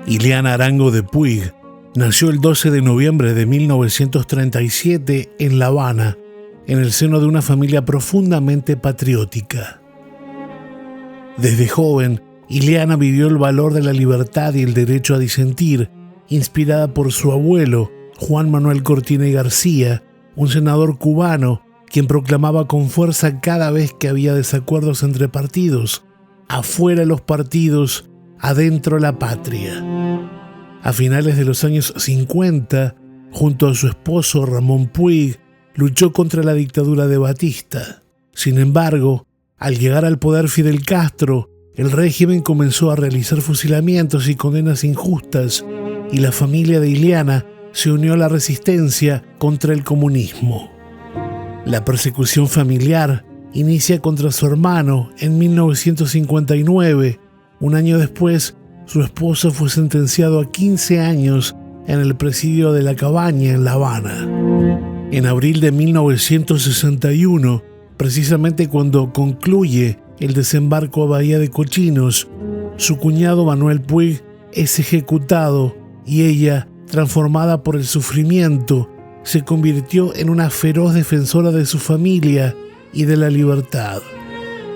Ileana Arango de Puig nació el 12 de noviembre de 1937 en La Habana, en el seno de una familia profundamente patriótica. Desde joven, Ileana vivió el valor de la libertad y el derecho a disentir, inspirada por su abuelo, Juan Manuel Cortina y García, un senador cubano, quien proclamaba con fuerza cada vez que había desacuerdos entre partidos: afuera los partidos, adentro la patria. A finales de los años 50, junto a su esposo Ramón Puig, luchó contra la dictadura de Batista. Sin embargo, al llegar al poder Fidel Castro, el régimen comenzó a realizar fusilamientos y condenas injustas, y la familia de Ileana se unió a la resistencia contra el comunismo. La persecución familiar inicia contra su hermano en 1959. Un año después, su esposo fue sentenciado a 15 años en el presidio de La Cabaña, en La Habana. En abril de 1961, precisamente cuando concluye el desembarco a Bahía de Cochinos, su cuñado Manuel Puig es ejecutado y ella, transformada por el sufrimiento, se convirtió en una feroz defensora de su familia y de la libertad.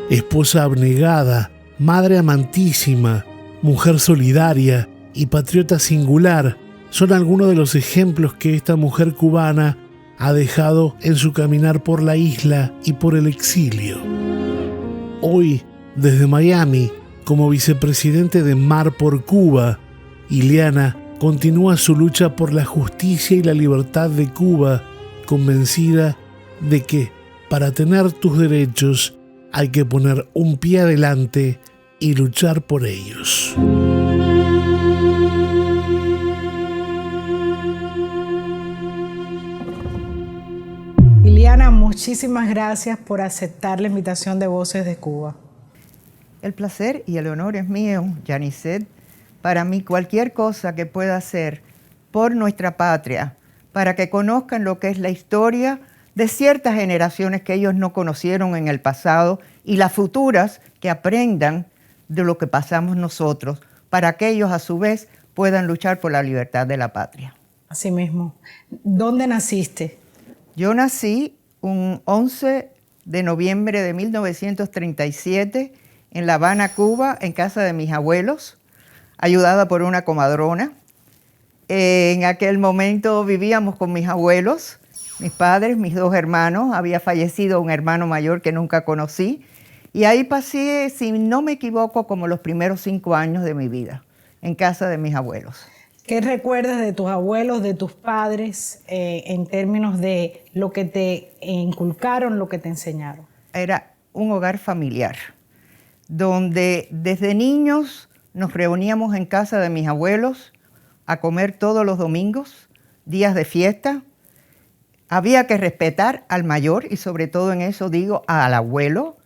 Esposa abnegada, madre amantísima, mujer solidaria y patriota singular son algunos de los ejemplos que esta mujer cubana ha dejado en su caminar por la isla y por el exilio. Hoy, desde Miami, como vicepresidente de Mar por Cuba, Ileana continúa su lucha por la justicia y la libertad de Cuba, convencida de que para tener tus derechos hay que poner un pie adelante y luchar por ellos. Ileana, muchísimas gracias por aceptar la invitación de Voces de Cuba. El placer y el honor es mío, Yanicet. Para mí, cualquier cosa que pueda hacer por nuestra patria, para que conozcan lo que es la historia de ciertas generaciones que ellos no conocieron en el pasado y las futuras que aprendan de lo que pasamos nosotros, para que ellos a su vez puedan luchar por la libertad de la patria. Así mismo. ¿Dónde naciste? Yo nací un 11 de noviembre de 1937 en La Habana, Cuba, en casa de mis abuelos, ayudada por una comadrona. En aquel momento vivíamos con mis abuelos, mis padres, mis dos hermanos. Había fallecido un hermano mayor que nunca conocí. Y ahí pasé, si no me equivoco, como los primeros 5 años de mi vida, en casa de mis abuelos. ¿Qué recuerdas de tus abuelos, de tus padres, en términos de lo que te inculcaron, lo que te enseñaron? Era un hogar familiar, donde desde niños nos reuníamos en casa de mis abuelos a comer todos los domingos, días de fiesta. Había que respetar al mayor y sobre todo en eso digo al abuelo.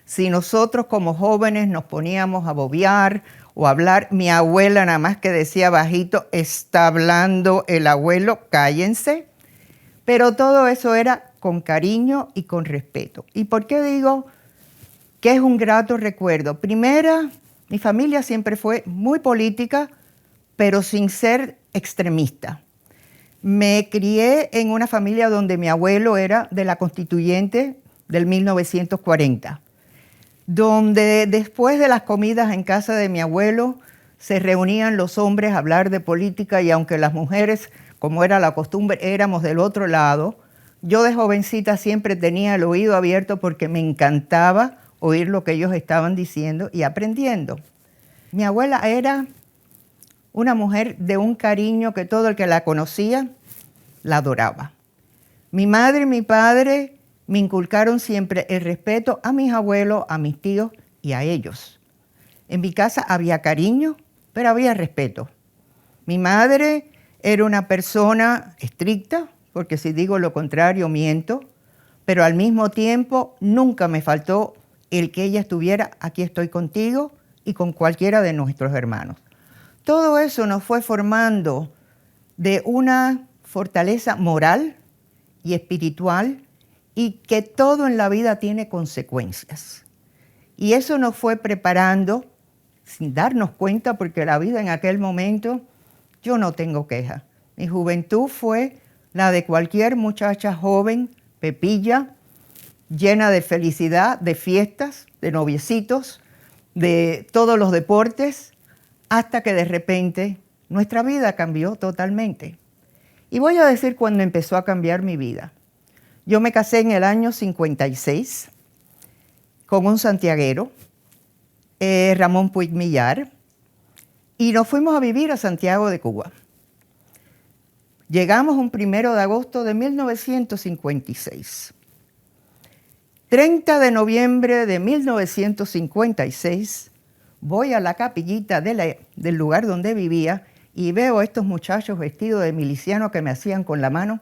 Si nosotros como jóvenes nos poníamos a bobear o a hablar, mi abuela nada más que decía bajito, está hablando el abuelo, cállense. Pero todo eso era con cariño y con respeto. ¿Y por qué digo que es un grato recuerdo? Primera, mi familia siempre fue muy política, pero sin ser extremista. Me crié en una familia donde mi abuelo era de la Constituyente del 1940, donde después de las comidas en casa de mi abuelo se reunían los hombres a hablar de política y aunque las mujeres, como era la costumbre, éramos del otro lado, yo de jovencita siempre tenía el oído abierto porque me encantaba oír lo que ellos estaban diciendo y aprendiendo. Mi abuela era una mujer de un cariño que todo el que la conocía la adoraba. Mi madre y mi padre me inculcaron siempre el respeto a mis abuelos, a mis tíos y a ellos. En mi casa había cariño, pero había respeto. Mi madre era una persona estricta, porque si digo lo contrario miento, pero al mismo tiempo nunca me faltó el que ella estuviera, aquí estoy contigo y con cualquiera de nuestros hermanos. Todo eso nos fue formando de una fortaleza moral y espiritual y que todo en la vida tiene consecuencias. Y eso nos fue preparando sin darnos cuenta, porque la vida en aquel momento, yo no tengo queja. Mi juventud fue la de cualquier muchacha joven, pepilla, llena de felicidad, de fiestas, de noviecitos, de todos los deportes, hasta que de repente nuestra vida cambió totalmente. Y voy a decir cuando empezó a cambiar mi vida. Yo me casé en el año 56 con un santiaguero, Ramón Puig Millar, y nos fuimos a vivir a Santiago de Cuba. Llegamos un 1 de agosto de 1956. 30 de noviembre de 1956, voy a la capillita del lugar donde vivía y veo a estos muchachos vestidos de miliciano que me hacían con la mano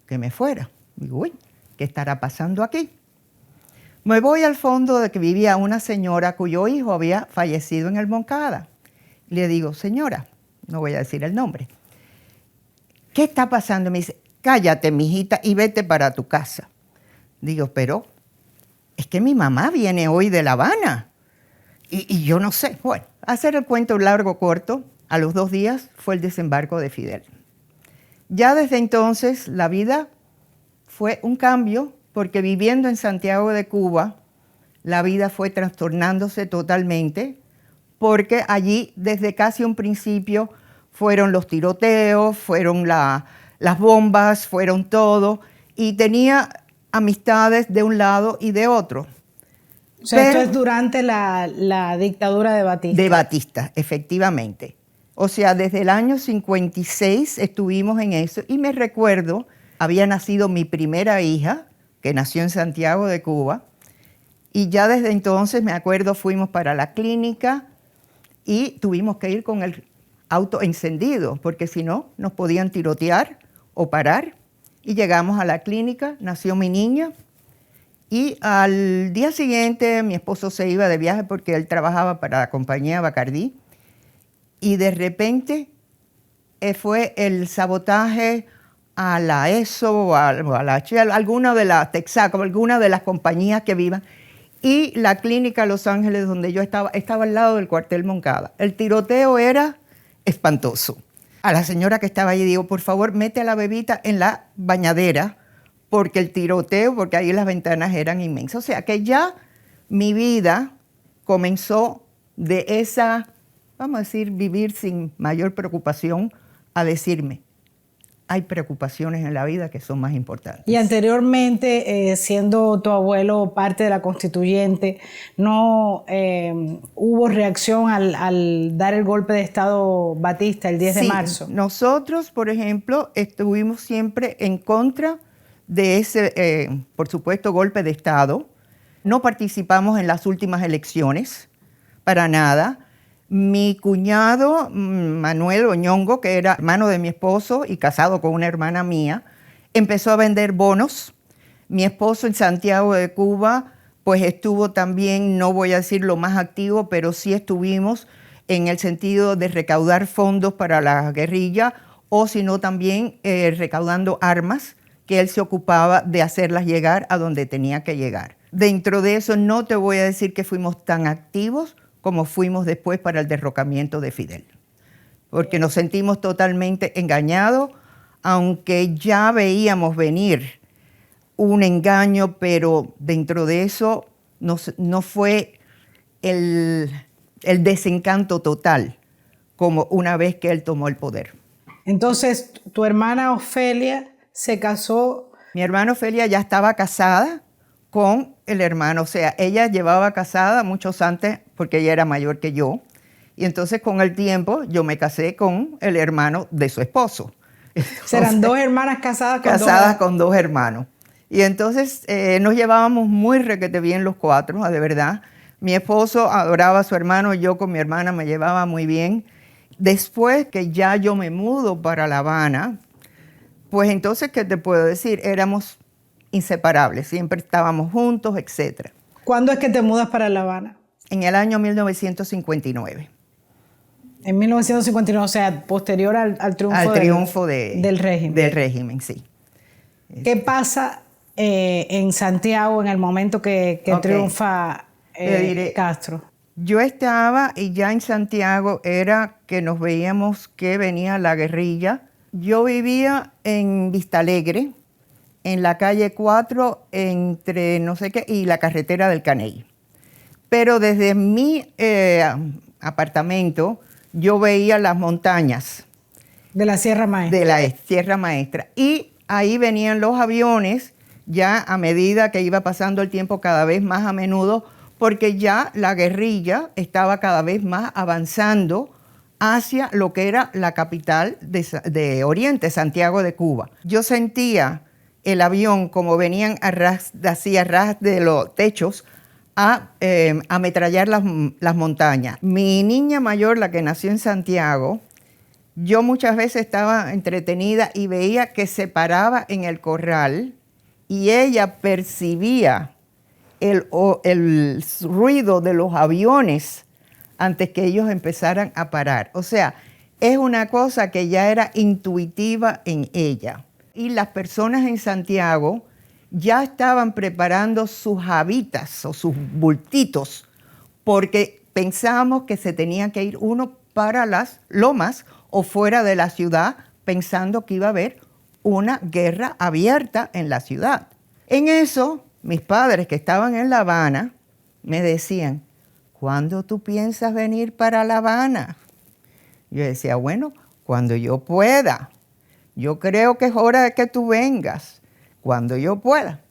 que me fuera. Digo, uy, ¿qué estará pasando aquí? Me voy al fondo de que vivía una señora cuyo hijo había fallecido en el Moncada. Le digo, señora, no voy a decir el nombre, ¿qué está pasando? Me dice, cállate, mijita, y vete para tu casa. Digo, pero es que mi mamá viene hoy de La Habana y yo no sé. Bueno, hacer el cuento largo corto, a los 2 días fue el desembarco de Fidel. Ya desde entonces la vida fue un cambio, porque viviendo en Santiago de Cuba, la vida fue trastornándose totalmente, porque allí desde casi un principio fueron los tiroteos, fueron las bombas, fueron todo, y tenía amistades de un lado y de otro. O sea, esto es durante la dictadura de Batista. De Batista, efectivamente. O sea, desde el año 56 estuvimos en eso, y me recuerdo, había nacido mi primera hija, que nació en Santiago de Cuba, y ya desde entonces, me acuerdo, fuimos para la clínica y tuvimos que ir con el auto encendido, porque si no, nos podían tirotear o parar. Y llegamos a la clínica, nació mi niña, y al día siguiente mi esposo se iba de viaje porque él trabajaba para la compañía Bacardí, y de repente fue el sabotaje a la ESO o a la Shell, alguna de las Texaco, alguna de las compañías que vivan, y la clínica Los Ángeles donde yo estaba al lado del cuartel Moncada. El tiroteo era espantoso. A la señora que estaba allí digo, por favor, mete a la bebita en la bañadera, porque el tiroteo, porque ahí las ventanas eran inmensas. O sea que ya mi vida comenzó de esa, vamos a decir, vivir sin mayor preocupación, a decirme, hay preocupaciones en la vida que son más importantes. Y anteriormente, siendo tu abuelo parte de la constituyente, ¿no hubo reacción al dar el golpe de Estado Batista el 10 de marzo? Nosotros, por ejemplo, estuvimos siempre en contra de ese, por supuesto, golpe de Estado. No participamos en las últimas elecciones, para nada. Mi cuñado, Manuel Oñongo, que era hermano de mi esposo y casado con una hermana mía, empezó a vender bonos. Mi esposo en Santiago de Cuba, pues estuvo también, no voy a decir lo más activo, pero sí estuvimos en el sentido de recaudar fondos para la guerrilla, o sino también recaudando armas, que él se ocupaba de hacerlas llegar a donde tenía que llegar. Dentro de eso no te voy a decir que fuimos tan activos como fuimos después para el derrocamiento de Fidel, porque nos sentimos totalmente engañados, aunque ya veíamos venir un engaño, pero dentro de eso no fue el desencanto total como una vez que él tomó el poder. Entonces, tu hermana Ofelia se casó. Mi hermana Ofelia ya estaba casada con el hermano, o sea, ella llevaba casada muchos antes porque ella era mayor que yo, y entonces con el tiempo yo me casé con el hermano de su esposo. Entonces, serán 2 hermanas casadas con 2 hermanos. Y entonces nos llevábamos muy requete bien los 4, de verdad. Mi esposo adoraba a su hermano, yo con mi hermana me llevaba muy bien. Después que ya yo me mudo para La Habana, pues entonces, ¿qué te puedo decir? Éramos inseparables, siempre estábamos juntos, etc. ¿Cuándo es que te mudas para La Habana? En el año 1959. En 1959, o sea, posterior al triunfo, del régimen. Del régimen, sí. ¿Qué pasa en Santiago en el momento que triunfa Castro? Yo estaba y ya en Santiago era que nos veíamos que venía la guerrilla. Yo vivía en Vistalegre, en la calle 4, entre no sé qué, y la carretera del Caney. Pero desde mi apartamento yo veía las montañas. De la Sierra Maestra. De la Sierra Maestra. Y ahí venían los aviones ya a medida que iba pasando el tiempo cada vez más a menudo, porque ya la guerrilla estaba cada vez más avanzando hacia lo que era la capital de Oriente, Santiago de Cuba. Yo sentía el avión como venían a ras de los techos a ametrallar las montañas. Mi niña mayor, la que nació en Santiago, yo muchas veces estaba entretenida y veía que se paraba en el corral y ella percibía el ruido de los aviones antes que ellos empezaran a parar. O sea, es una cosa que ya era intuitiva en ella. Y las personas en Santiago ya estaban preparando sus habitas o sus bultitos porque pensábamos que se tenía que ir uno para las lomas o fuera de la ciudad pensando que iba a haber una guerra abierta en la ciudad. En eso, mis padres que estaban en La Habana me decían, ¿cuándo tú piensas venir para La Habana? Yo decía, bueno, cuando yo pueda. Yo creo que es hora de que tú vengas, cuando yo pueda.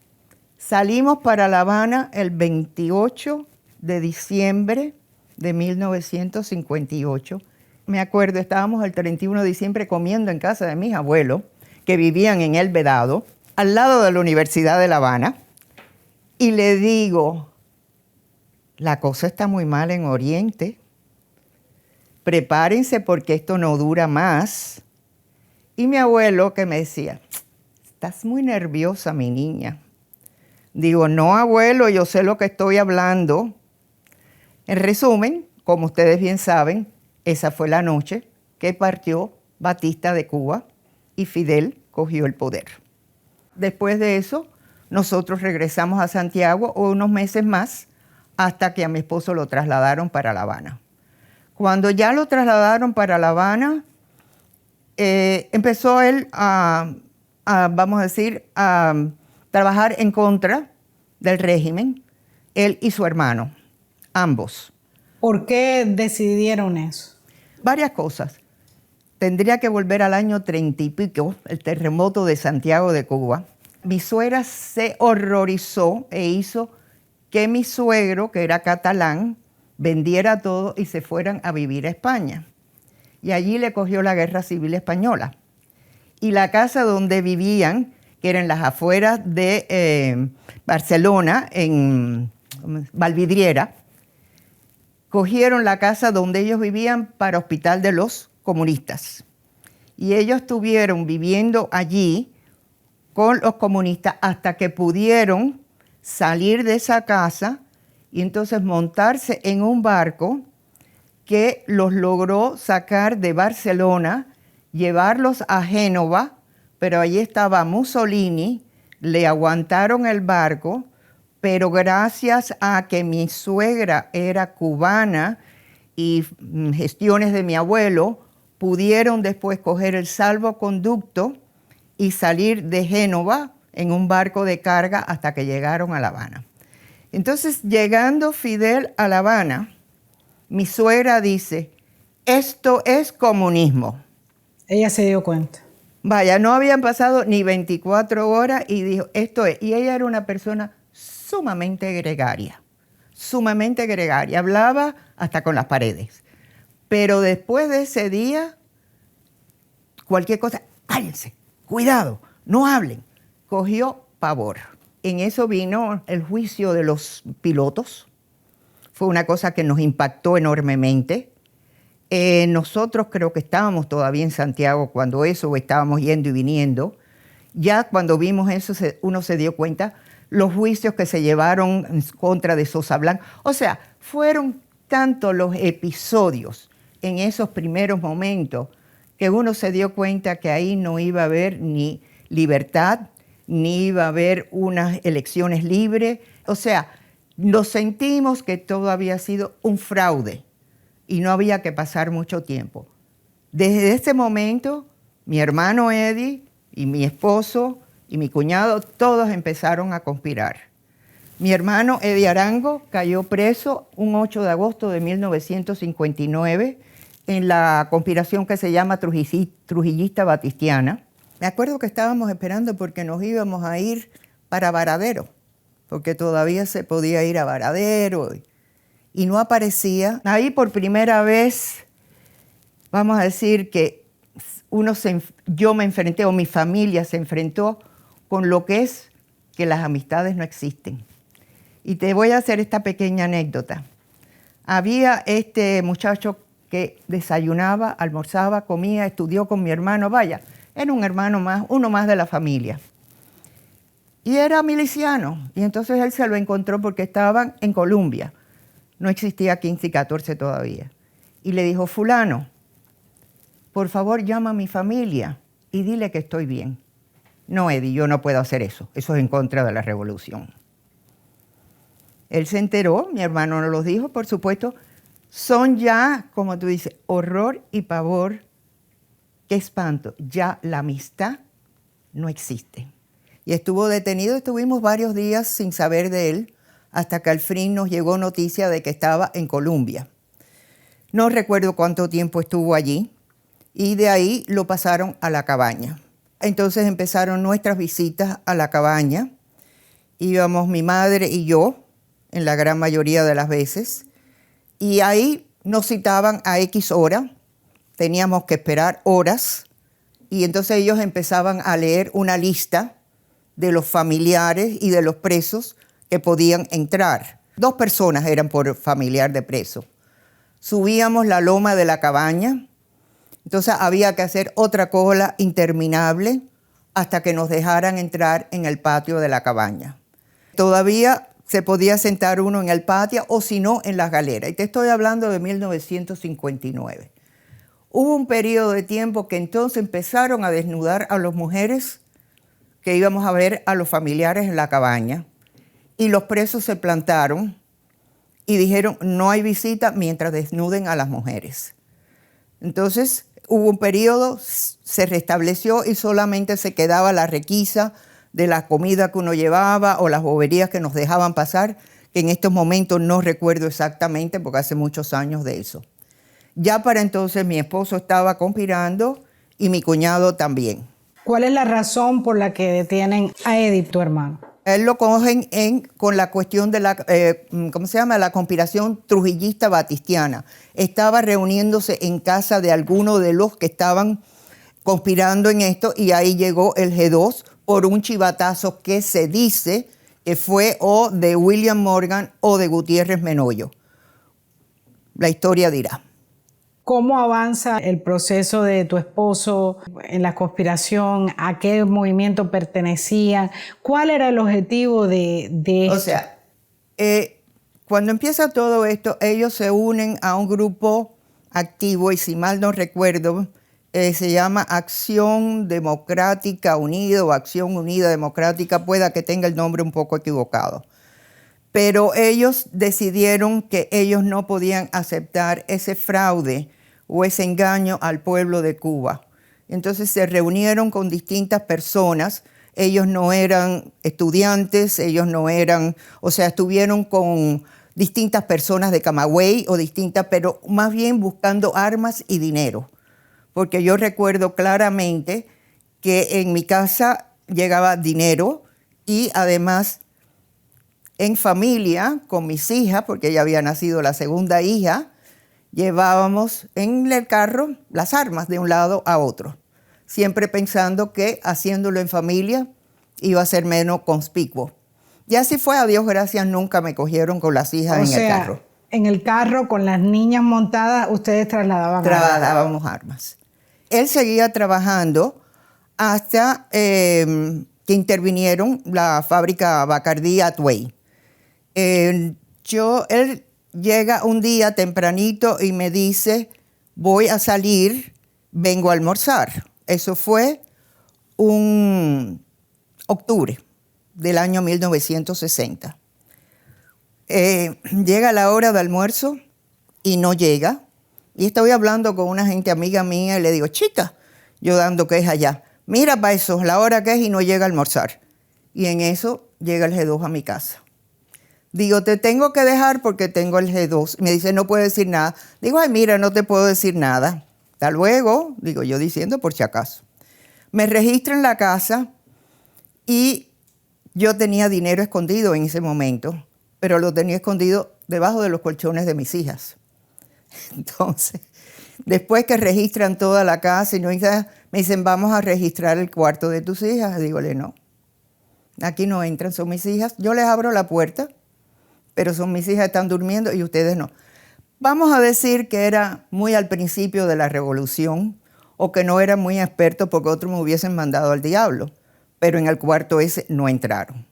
Salimos para La Habana el 28 de diciembre de 1958. Me acuerdo, estábamos el 31 de diciembre comiendo en casa de mis abuelos, que vivían en El Vedado, al lado de la Universidad de La Habana, y le digo, la cosa está muy mal en Oriente, prepárense porque esto no dura más. Y mi abuelo que me decía, estás muy nerviosa, mi niña. Digo, no, abuelo, yo sé lo que estoy hablando. En resumen, como ustedes bien saben, esa fue la noche que partió Batista de Cuba y Fidel cogió el poder. Después de eso, nosotros regresamos a Santiago unos meses más hasta que a mi esposo lo trasladaron para La Habana. Cuando ya lo trasladaron para La Habana, empezó él vamos a decir, a trabajar en contra del régimen, él y su hermano, ambos. ¿Por qué decidieron eso? Varias cosas. Tendría que volver al año 30 y pico, el terremoto de Santiago de Cuba. Mi suegra se horrorizó e hizo que mi suegro, que era catalán, vendiera todo y se fueran a vivir a España. Y allí le cogió la Guerra Civil Española. Y la casa donde vivían, que era en las afueras de Barcelona, en Valvidriera, cogieron la casa donde ellos vivían para Hospital de los Comunistas. Y ellos estuvieron viviendo allí con los comunistas hasta que pudieron salir de esa casa y entonces montarse en un barco que los logró sacar de Barcelona, llevarlos a Génova, pero allí estaba Mussolini, le aguantaron el barco, pero gracias a que mi suegra era cubana y gestiones de mi abuelo, pudieron después coger el salvoconducto y salir de Génova en un barco de carga hasta que llegaron a La Habana. Entonces, llegando Fidel a La Habana, mi suegra dice, esto es comunismo. Ella se dio cuenta. Vaya, no habían pasado ni 24 horas y dijo, esto es. Y ella era una persona sumamente gregaria, hablaba hasta con las paredes. Pero después de ese día, cualquier cosa, cállense, cuidado, no hablen. Cogió pavor. En eso vino el juicio de los pilotos. Fue una cosa que nos impactó enormemente. Nosotros creo que estábamos todavía en Santiago cuando eso, estábamos yendo y viniendo. Ya cuando vimos eso, uno se dio cuenta los juicios que se llevaron en contra de Sosa Blanca. O sea, fueron tantos los episodios en esos primeros momentos que uno se dio cuenta que ahí no iba a haber ni libertad, ni iba a haber unas elecciones libres. O sea, Nos sentimos que todo había sido un fraude y no había que pasar mucho tiempo. Desde ese momento, mi hermano Eddie y mi esposo y mi cuñado, todos empezaron a conspirar. Mi hermano Eddie Arango cayó preso un 8 de agosto de 1959 en la conspiración que se llama Trujillista Batistiana. Me acuerdo que estábamos esperando porque nos íbamos a ir para Varadero, porque todavía se podía ir a Varadero y no aparecía. Ahí por primera vez, vamos a decir que yo me enfrenté, o mi familia se enfrentó con lo que es que las amistades no existen. Y te voy a hacer esta pequeña anécdota. Había este muchacho que desayunaba, almorzaba, comía, estudió con mi hermano, vaya, era un hermano más, uno más de la familia. Y era miliciano, y entonces él se lo encontró porque estaban en Colombia. No existía 15 y 14 todavía. Y le dijo, fulano, por favor llama a mi familia y dile que estoy bien. No, Eddie, yo no puedo hacer eso. Eso es en contra de la revolución. Él se enteró, mi hermano nos lo dijo, por supuesto. Son ya, como tú dices, horror y pavor. Qué espanto. Ya la amistad no existe. Y estuvo detenido, estuvimos varios días sin saber de él, hasta que al fin nos llegó noticia de que estaba en Colombia. No recuerdo cuánto tiempo estuvo allí, y de ahí lo pasaron a la cabaña. Entonces empezaron nuestras visitas a la cabaña. Íbamos mi madre y yo, en la gran mayoría de las veces, y ahí nos citaban a X hora, teníamos que esperar horas, y entonces ellos empezaban a leer una lista de los familiares y de los presos que podían entrar. 2 personas eran por familiar de preso. Subíamos la loma de la cabaña, entonces había que hacer otra cola interminable hasta que nos dejaran entrar en el patio de la cabaña. Todavía se podía sentar uno en el patio o si no en las galeras. Y te estoy hablando de 1959. Hubo un periodo de tiempo que entonces empezaron a desnudar a las mujeres que íbamos a ver a los familiares en la cabaña. Y los presos se plantaron y dijeron, no hay visita mientras desnuden a las mujeres. Entonces hubo un periodo, se restableció y solamente se quedaba la requisa de la comida que uno llevaba o las boberías que nos dejaban pasar, que en estos momentos no recuerdo exactamente porque hace muchos años de eso. Ya para entonces mi esposo estaba conspirando y mi cuñado también. ¿Cuál es la razón por la que detienen a Eddie, tu hermano? Él lo cogen con la cuestión de la, ¿cómo se llama? La conspiración trujillista batistiana. Estaba reuniéndose en casa de alguno de los que estaban conspirando en esto y ahí llegó el G2 por un chivatazo que se dice que fue o de William Morgan o de Gutiérrez Menoyo. La historia dirá. ¿Cómo avanza el proceso de tu esposo en la conspiración? ¿A qué movimiento pertenecían? ¿Cuál era el objetivo de esto? O sea, cuando empieza todo esto, ellos se unen a un grupo activo y si mal no recuerdo, se llama Acción Democrática Unida o Acción Unida Democrática, pueda que tenga el nombre un poco equivocado. Pero ellos decidieron que ellos no podían aceptar ese fraude o ese engaño al pueblo de Cuba. Entonces se reunieron con distintas personas. Ellos no eran estudiantes, ellos no eran, o sea, estuvieron con distintas personas de Camagüey o distintas, pero más bien buscando armas y dinero. Porque yo recuerdo claramente que en mi casa llegaba dinero y además en familia con mis hijas, porque ella había nacido la segunda hija, llevábamos en el carro las armas de un lado a otro, siempre pensando que haciéndolo en familia iba a ser menos conspicuo. Y así fue, a Dios gracias, nunca me cogieron con las hijas en el carro. En el carro con las niñas montadas, ustedes trasladábamos armas. Él seguía trabajando hasta que intervinieron la fábrica Bacardí Atway. Él llega un día tempranito y me dice, voy a salir, vengo a almorzar. Eso fue un octubre del año 1960. Llega la hora de almuerzo y no llega. Y estoy hablando con una gente amiga mía y le digo, chica, yo dando queja allá, mira para eso, la hora que es y no llega a almorzar. Y en eso llega el G2 a mi casa. Digo, te tengo que dejar porque tengo el G2. Me dice, no puedo decir nada. Digo, ay, mira, no te puedo decir nada. Hasta luego, digo yo diciendo por si acaso. Me registro en la casa y yo tenía dinero escondido en ese momento, pero lo tenía escondido debajo de los colchones de mis hijas. Entonces, después que registran toda la casa y no, me dicen, vamos a registrar el cuarto de tus hijas. Dígole, no, aquí no entran, son mis hijas. Yo les abro la puerta, pero son mis hijas, están durmiendo y ustedes no. Vamos a decir que era muy al principio de la revolución o que no era muy experto porque otros me hubiesen mandado al diablo, pero en el cuarto ese no entraron.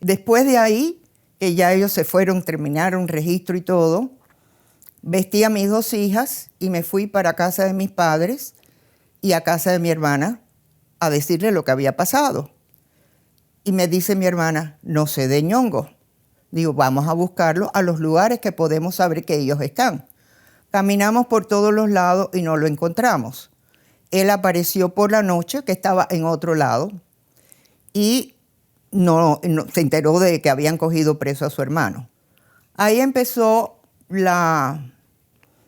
Después de ahí, que ya ellos se fueron, terminaron registro y todo, vestí a mis 2 hijas y me fui para casa de mis padres y a casa de mi hermana a decirle lo que había pasado. Y me dice mi hermana, no sé de Ñongo. Digo, vamos a buscarlo a los lugares que podemos saber que ellos están. Caminamos por todos los lados y no lo encontramos. Él apareció por la noche, que estaba en otro lado, y no se enteró de que habían cogido preso a su hermano. Ahí empezó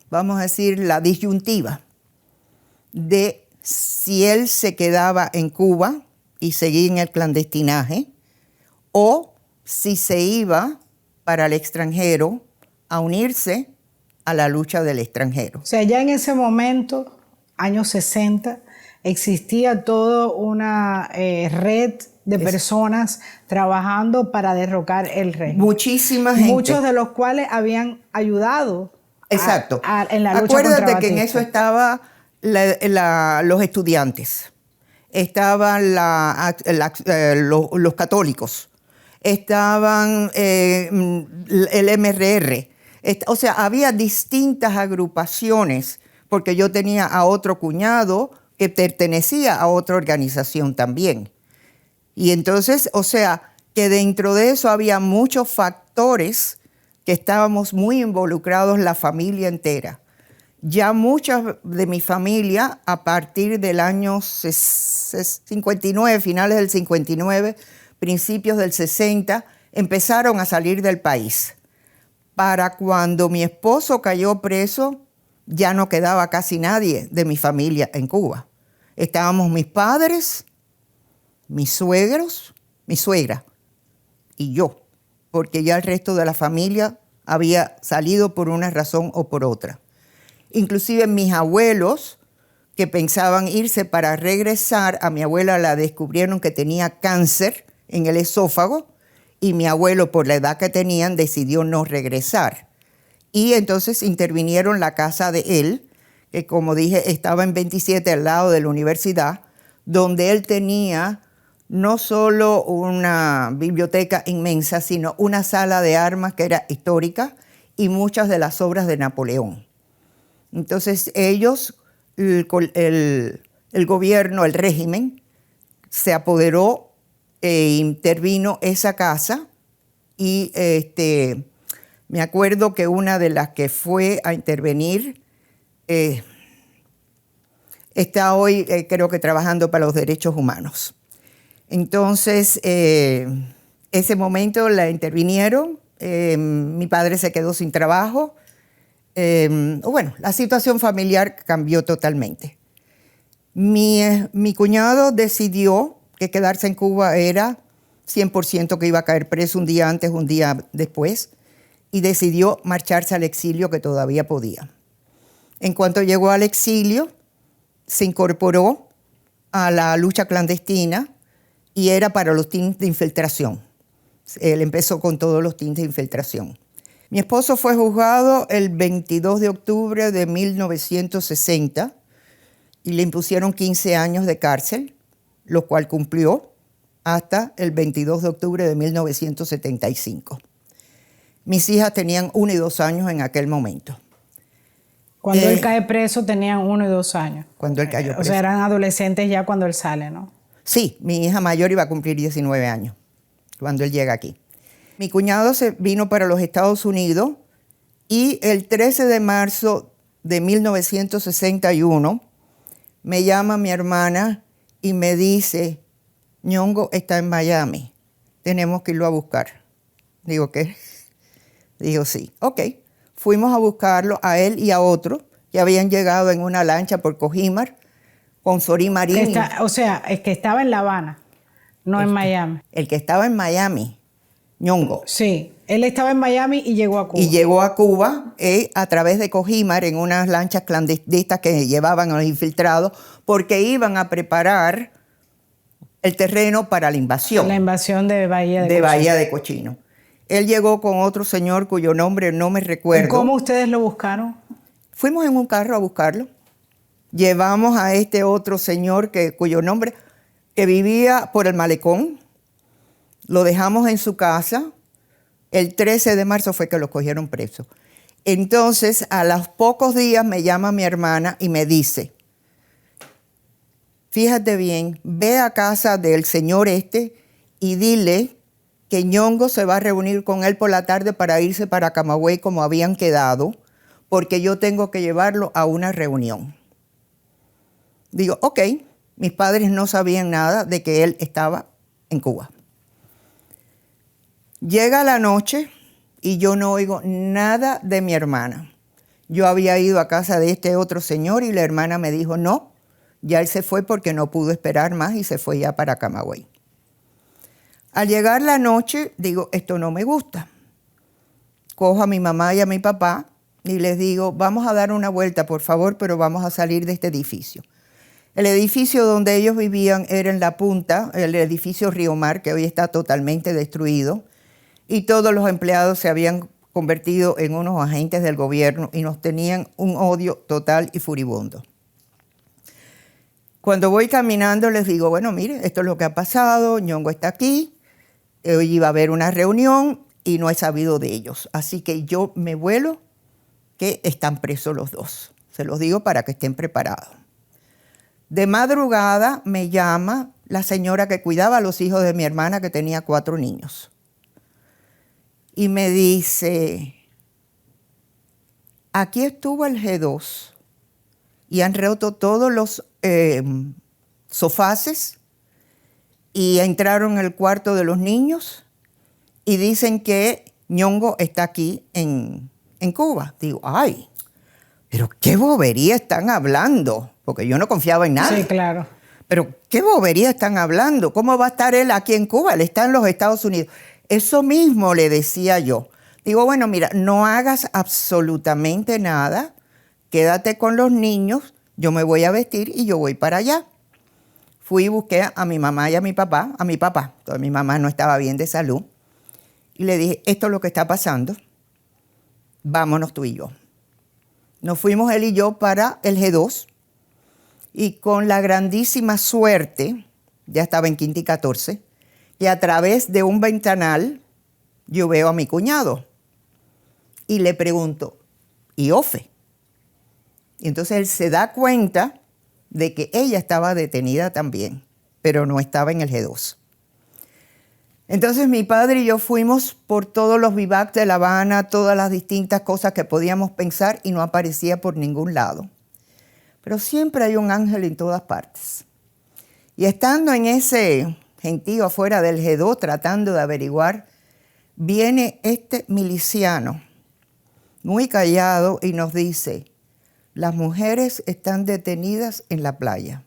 vamos a decir, la disyuntiva de si él se quedaba en Cuba y seguía en el clandestinaje o si se iba para el extranjero a unirse a la lucha del extranjero. O sea, ya en ese momento, años 60, existía toda una red de personas trabajando para derrocar el régimen. Muchísima gente. Muchos de los cuales habían ayudado exacto. En la lucha Acuérdate contra que en Batista. eso estaban los estudiantes, estaban los católicos, estaban el MRR. O sea, había distintas agrupaciones, porque yo tenía a otro cuñado que pertenecía a otra organización también. Y entonces, o sea, que dentro de eso había muchos factores que estábamos muy involucrados, la familia entera. Ya muchas de mi familia, a partir del año 59, finales del 59, principios del 60, empezaron a salir del país. Para cuando mi esposo cayó preso, ya no quedaba casi nadie de mi familia en Cuba. Estábamos mis padres, mis suegros, mi suegra y yo, porque ya el resto de la familia había salido por una razón o por otra. Inclusive mis abuelos, que pensaban irse para regresar, a mi abuela la descubrieron que tenía cáncer en el esófago y mi abuelo, por la edad que tenían, decidió no regresar. Y entonces intervinieron la casa de él, que como dije estaba en 27 al lado de la universidad, donde él tenía no solo una biblioteca inmensa, sino una sala de armas que era histórica y muchas de las obras de Napoleón. Entonces ellos, el gobierno, el régimen, se apoderó e intervino esa casa y me acuerdo que una de las que fue a intervenir está hoy creo que trabajando para los derechos humanos. Entonces, ese momento la intervinieron, mi padre se quedó sin trabajo. Bueno, la situación familiar cambió totalmente. Mi cuñado decidió que quedarse en Cuba era 100% que iba a caer preso un día antes, un día después, y decidió marcharse al exilio que todavía podía. En cuanto llegó al exilio, se incorporó a la lucha clandestina y era para los teams de infiltración. Él empezó con todos los teams de infiltración. Mi esposo fue juzgado el 22 de octubre de 1960 y le impusieron 15 años de cárcel, lo cual cumplió hasta el 22 de octubre de 1975. Mis hijas tenían 1 y 2 años en aquel momento. Cuando él cae preso tenían 1 y 2 años. Cuando él cayó preso. O sea, eran adolescentes ya cuando él sale, ¿no? Sí, mi hija mayor iba a cumplir 19 años cuando él llega aquí. Mi cuñado se vino para los Estados Unidos y el 13 de marzo de 1961 me llama mi hermana y me dice, Ñongo está en Miami, tenemos que irlo a buscar. Digo, ¿qué? Digo, sí. Ok. Fuimos a buscarlo a él y a otro que habían llegado en una lancha por Cojimar con Sorí Marín. O sea, es que estaba en La Habana, no en Miami. El que estaba en Miami, Ñongo. Sí, él estaba en Miami y llegó a Cuba. Y llegó a Cuba a través de Cojimar en unas lanchas clandestinas que llevaban a los infiltrados porque iban a preparar el terreno para la invasión. La invasión de Bahía de Cochino. Bahía de Cochino. Él llegó con otro señor cuyo nombre no me recuerdo. ¿Y cómo ustedes lo buscaron? Fuimos en un carro a buscarlo. Llevamos a este otro señor cuyo nombre, que vivía por el malecón. Lo dejamos en su casa. El 13 de marzo fue que lo cogieron preso. Entonces, a los pocos días me llama mi hermana y me dice, fíjate bien, ve a casa del señor y dile que Ñongo se va a reunir con él por la tarde para irse para Camagüey como habían quedado, porque yo tengo que llevarlo a una reunión. Digo, ok, mis padres no sabían nada de que él estaba en Cuba. Llega la noche y yo no oigo nada de mi hermana. Yo había ido a casa de este otro señor y la hermana me dijo, no, ya él se fue porque no pudo esperar más y se fue ya para Camagüey. Al llegar la noche, digo, esto no me gusta. Cojo a mi mamá y a mi papá y les digo, vamos a dar una vuelta, por favor, pero vamos a salir de este edificio. El edificio donde ellos vivían era en la punta, el edificio Río Mar, que hoy está totalmente destruido, y todos los empleados se habían convertido en unos agentes del gobierno y nos tenían un odio total y furibundo. Cuando voy caminando les digo, bueno, mire, esto es lo que ha pasado, Ñongo está aquí, hoy iba a haber una reunión y no he sabido de ellos. Así que yo me vuelo que están presos los dos. Se los digo para que estén preparados. De madrugada me llama la señora que cuidaba a los hijos de mi hermana que tenía 4 niños. Y me dice, aquí estuvo el G2 y han roto todos los sofaces y entraron en el cuarto de los niños y dicen que Ñongo está aquí en Cuba. Digo, ay, pero qué bobería están hablando, porque yo no confiaba en nadie. Sí, claro. Pero qué bobería están hablando, ¿cómo va a estar él aquí en Cuba? Él está en los Estados Unidos. Eso mismo le decía yo. Digo, bueno, mira, no hagas absolutamente nada, quédate con los niños, yo me voy a vestir y yo voy para allá. Fui y busqué a mi mamá y a mi papá, toda mi mamá no estaba bien de salud, y le dije, esto es lo que está pasando, vámonos tú y yo. Nos fuimos él y yo para el G2, y con la grandísima suerte, ya estaba en quinta y 14, y a través de un ventanal yo veo a mi cuñado y le pregunto, ¿y Ofe? Y entonces él se da cuenta de que ella estaba detenida también, pero no estaba en el G2. Entonces mi padre y yo fuimos por todos los vivacs de La Habana, todas las distintas cosas que podíamos pensar y no aparecía por ningún lado. Pero siempre hay un ángel en todas partes. Y estando en ese gentío afuera del G2 tratando de averiguar, viene este miliciano muy callado y nos dice, las mujeres están detenidas en la playa.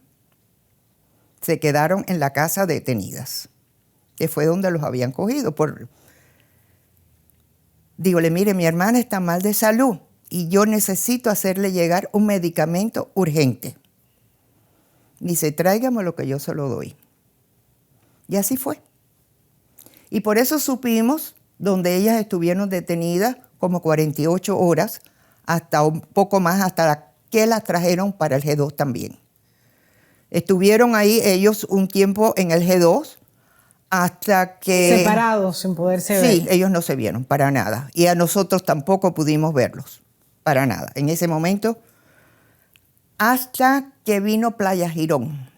Se quedaron en la casa detenidas, que fue donde los habían cogido. Dígole, mire, mi hermana está mal de salud y yo necesito hacerle llegar un medicamento urgente. Dice, tráigame lo que yo se lo doy. Y así fue. Y por eso supimos, donde ellas estuvieron detenidas como 48 horas, hasta un poco más, hasta que las trajeron para el G2 también. Estuvieron ahí ellos un tiempo en el G2 hasta que... Separados, sin poderse ver. Sí, ellos no se vieron para nada. Y a nosotros tampoco pudimos verlos, para nada. En ese momento, hasta que vino Playa Girón.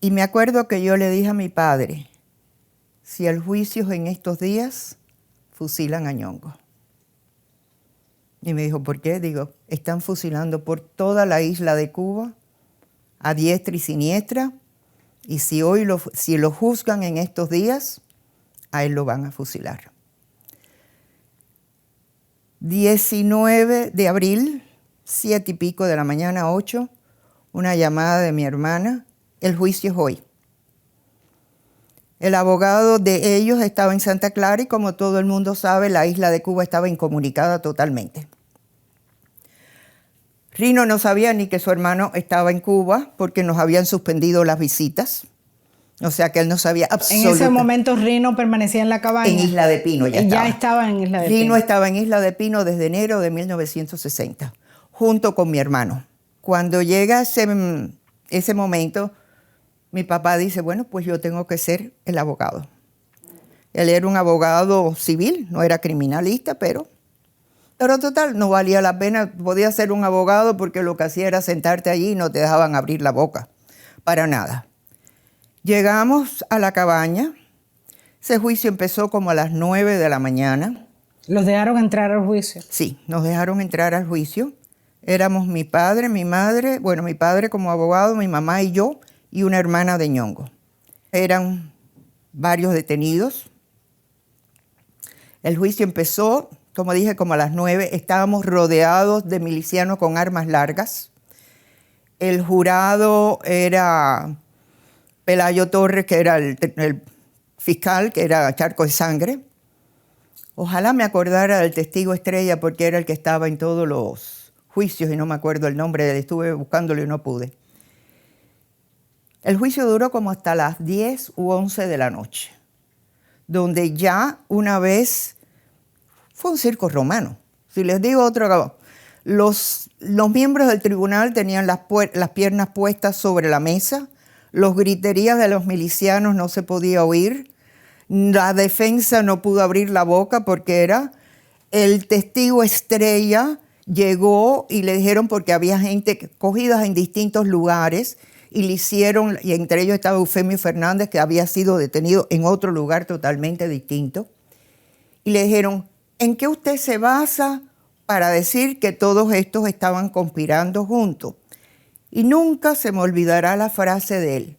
Y me acuerdo que yo le dije a mi padre, si el juicio es en estos días, fusilan a Ñongo. Y me dijo, ¿por qué? Digo, están fusilando por toda la isla de Cuba, a diestra y siniestra, y si lo juzgan en estos días, a él lo van a fusilar. 19 de abril, 7 y pico de la mañana, 8, una llamada de mi hermana, el juicio es hoy. El abogado de ellos estaba en Santa Clara y como todo el mundo sabe, la isla de Cuba estaba incomunicada totalmente. Rino no sabía ni que su hermano estaba en Cuba porque nos habían suspendido las visitas. O sea que él no sabía absolutamente. En ese momento Rino permanecía en la cabaña. En Isla de Pino ya estaba. Ya estaba en Isla de Pino. Rino estaba en Isla de Pino desde enero de 1960, junto con mi hermano. Cuando llega ese momento, mi papá dice, bueno, pues yo tengo que ser el abogado. Él era un abogado civil, no era criminalista, pero total, no valía la pena. Podía ser un abogado porque lo que hacía era sentarte allí y no te dejaban abrir la boca, para nada. Llegamos a la cabaña. Ese juicio empezó como a las 9 de la mañana. ¿Los dejaron entrar al juicio? Sí, nos dejaron entrar al juicio. Éramos mi padre, mi madre, bueno, mi padre como abogado, mi mamá y yo, y una hermana de Ñongo. Eran varios detenidos. El juicio empezó, como dije, como a las 9. Estábamos rodeados de milicianos con armas largas. El jurado era Pelayo Torres, que era el fiscal, que era Charco de Sangre. Ojalá me acordara del testigo estrella porque era el que estaba en todos los juicios y no me acuerdo el nombre, estuve buscándolo y no pude. El juicio duró como hasta las 10 u 11 de la noche, donde ya una vez fue un circo romano. Si les digo otro, los miembros del tribunal tenían las piernas puestas sobre la mesa, los griterías de los milicianos no se podía oír, la defensa no pudo abrir la boca porque era el testigo estrella, llegó y le dijeron porque había gente cogida en distintos lugares, y le hicieron, y entre ellos estaba Eufemio Fernández, que había sido detenido en otro lugar totalmente distinto. Y le dijeron, ¿en qué usted se basa para decir que todos estos estaban conspirando juntos? Y nunca se me olvidará la frase de él.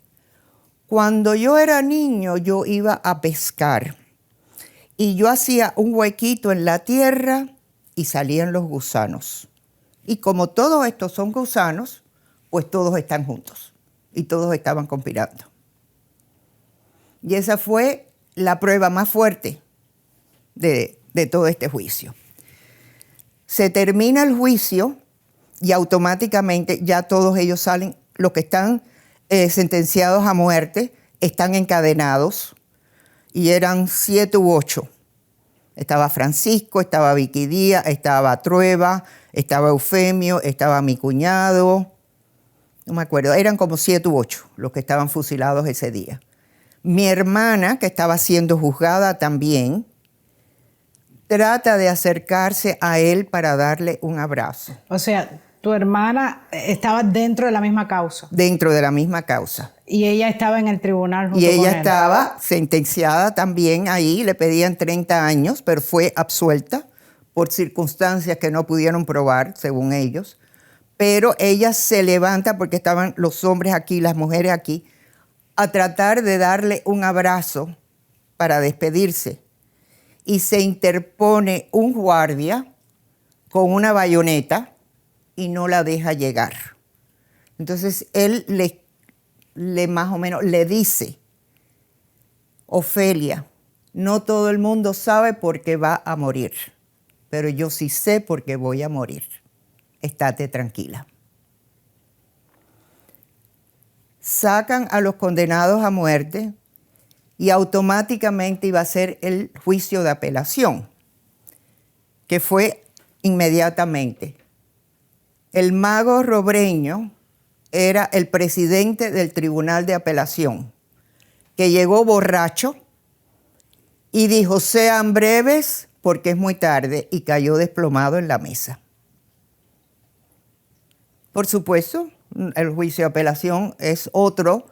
Cuando yo era niño, yo iba a pescar. Y yo hacía un huequito en la tierra y salían los gusanos. Y como todos estos son gusanos, pues todos están juntos. Y todos estaban conspirando. Y esa fue la prueba más fuerte de todo este juicio. Se termina el juicio y automáticamente ya todos ellos salen. Los que están sentenciados a muerte están encadenados y eran 7 u 8. Estaba Francisco, estaba Vicky Díaz, estaba Trueba, estaba Eufemio, estaba mi cuñado. No me acuerdo, eran como 7 u 8 los que estaban fusilados ese día. Mi hermana, que estaba siendo juzgada también, trata de acercarse a él para darle un abrazo. O sea, tu hermana estaba dentro de la misma causa. Dentro de la misma causa. Y ella estaba en el tribunal junto y ella con él. estaba sentenciada también ahí, le pedían 30 años, pero fue absuelta por circunstancias que no pudieron probar, según ellos. Pero ella se levanta, porque estaban los hombres aquí, las mujeres aquí, a tratar de darle un abrazo para despedirse. Y se interpone un guardia con una bayoneta y no la deja llegar. Entonces él le más o menos le dice, Ofelia, no todo el mundo sabe por qué va a morir, pero yo sí sé por qué voy a morir. Estate tranquila. Sacan a los condenados a muerte y automáticamente iba a ser el juicio de apelación, que fue inmediatamente. El mago Robreño era el presidente del tribunal de apelación, que llegó borracho y dijo, sean breves porque es muy tarde, y cayó desplomado en la mesa. Por supuesto, el juicio de apelación es otro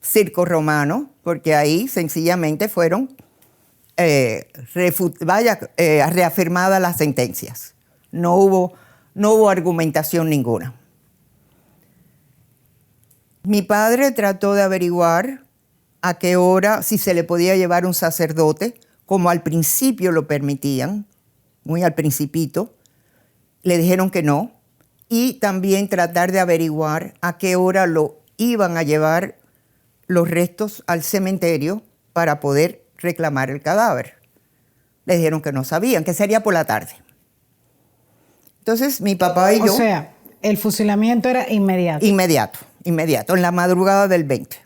circo romano, porque ahí sencillamente fueron reafirmadas las sentencias. No hubo argumentación ninguna. Mi padre trató de averiguar a qué hora, si se le podía llevar un sacerdote, como al principio lo permitían, muy al principito. Le dijeron que no. Y también tratar de averiguar a qué hora lo iban a llevar los restos al cementerio para poder reclamar el cadáver. Le dijeron que no sabían, que sería por la tarde. Entonces mi papá y yo... O sea, el fusilamiento era inmediato. Inmediato, en la madrugada del 20.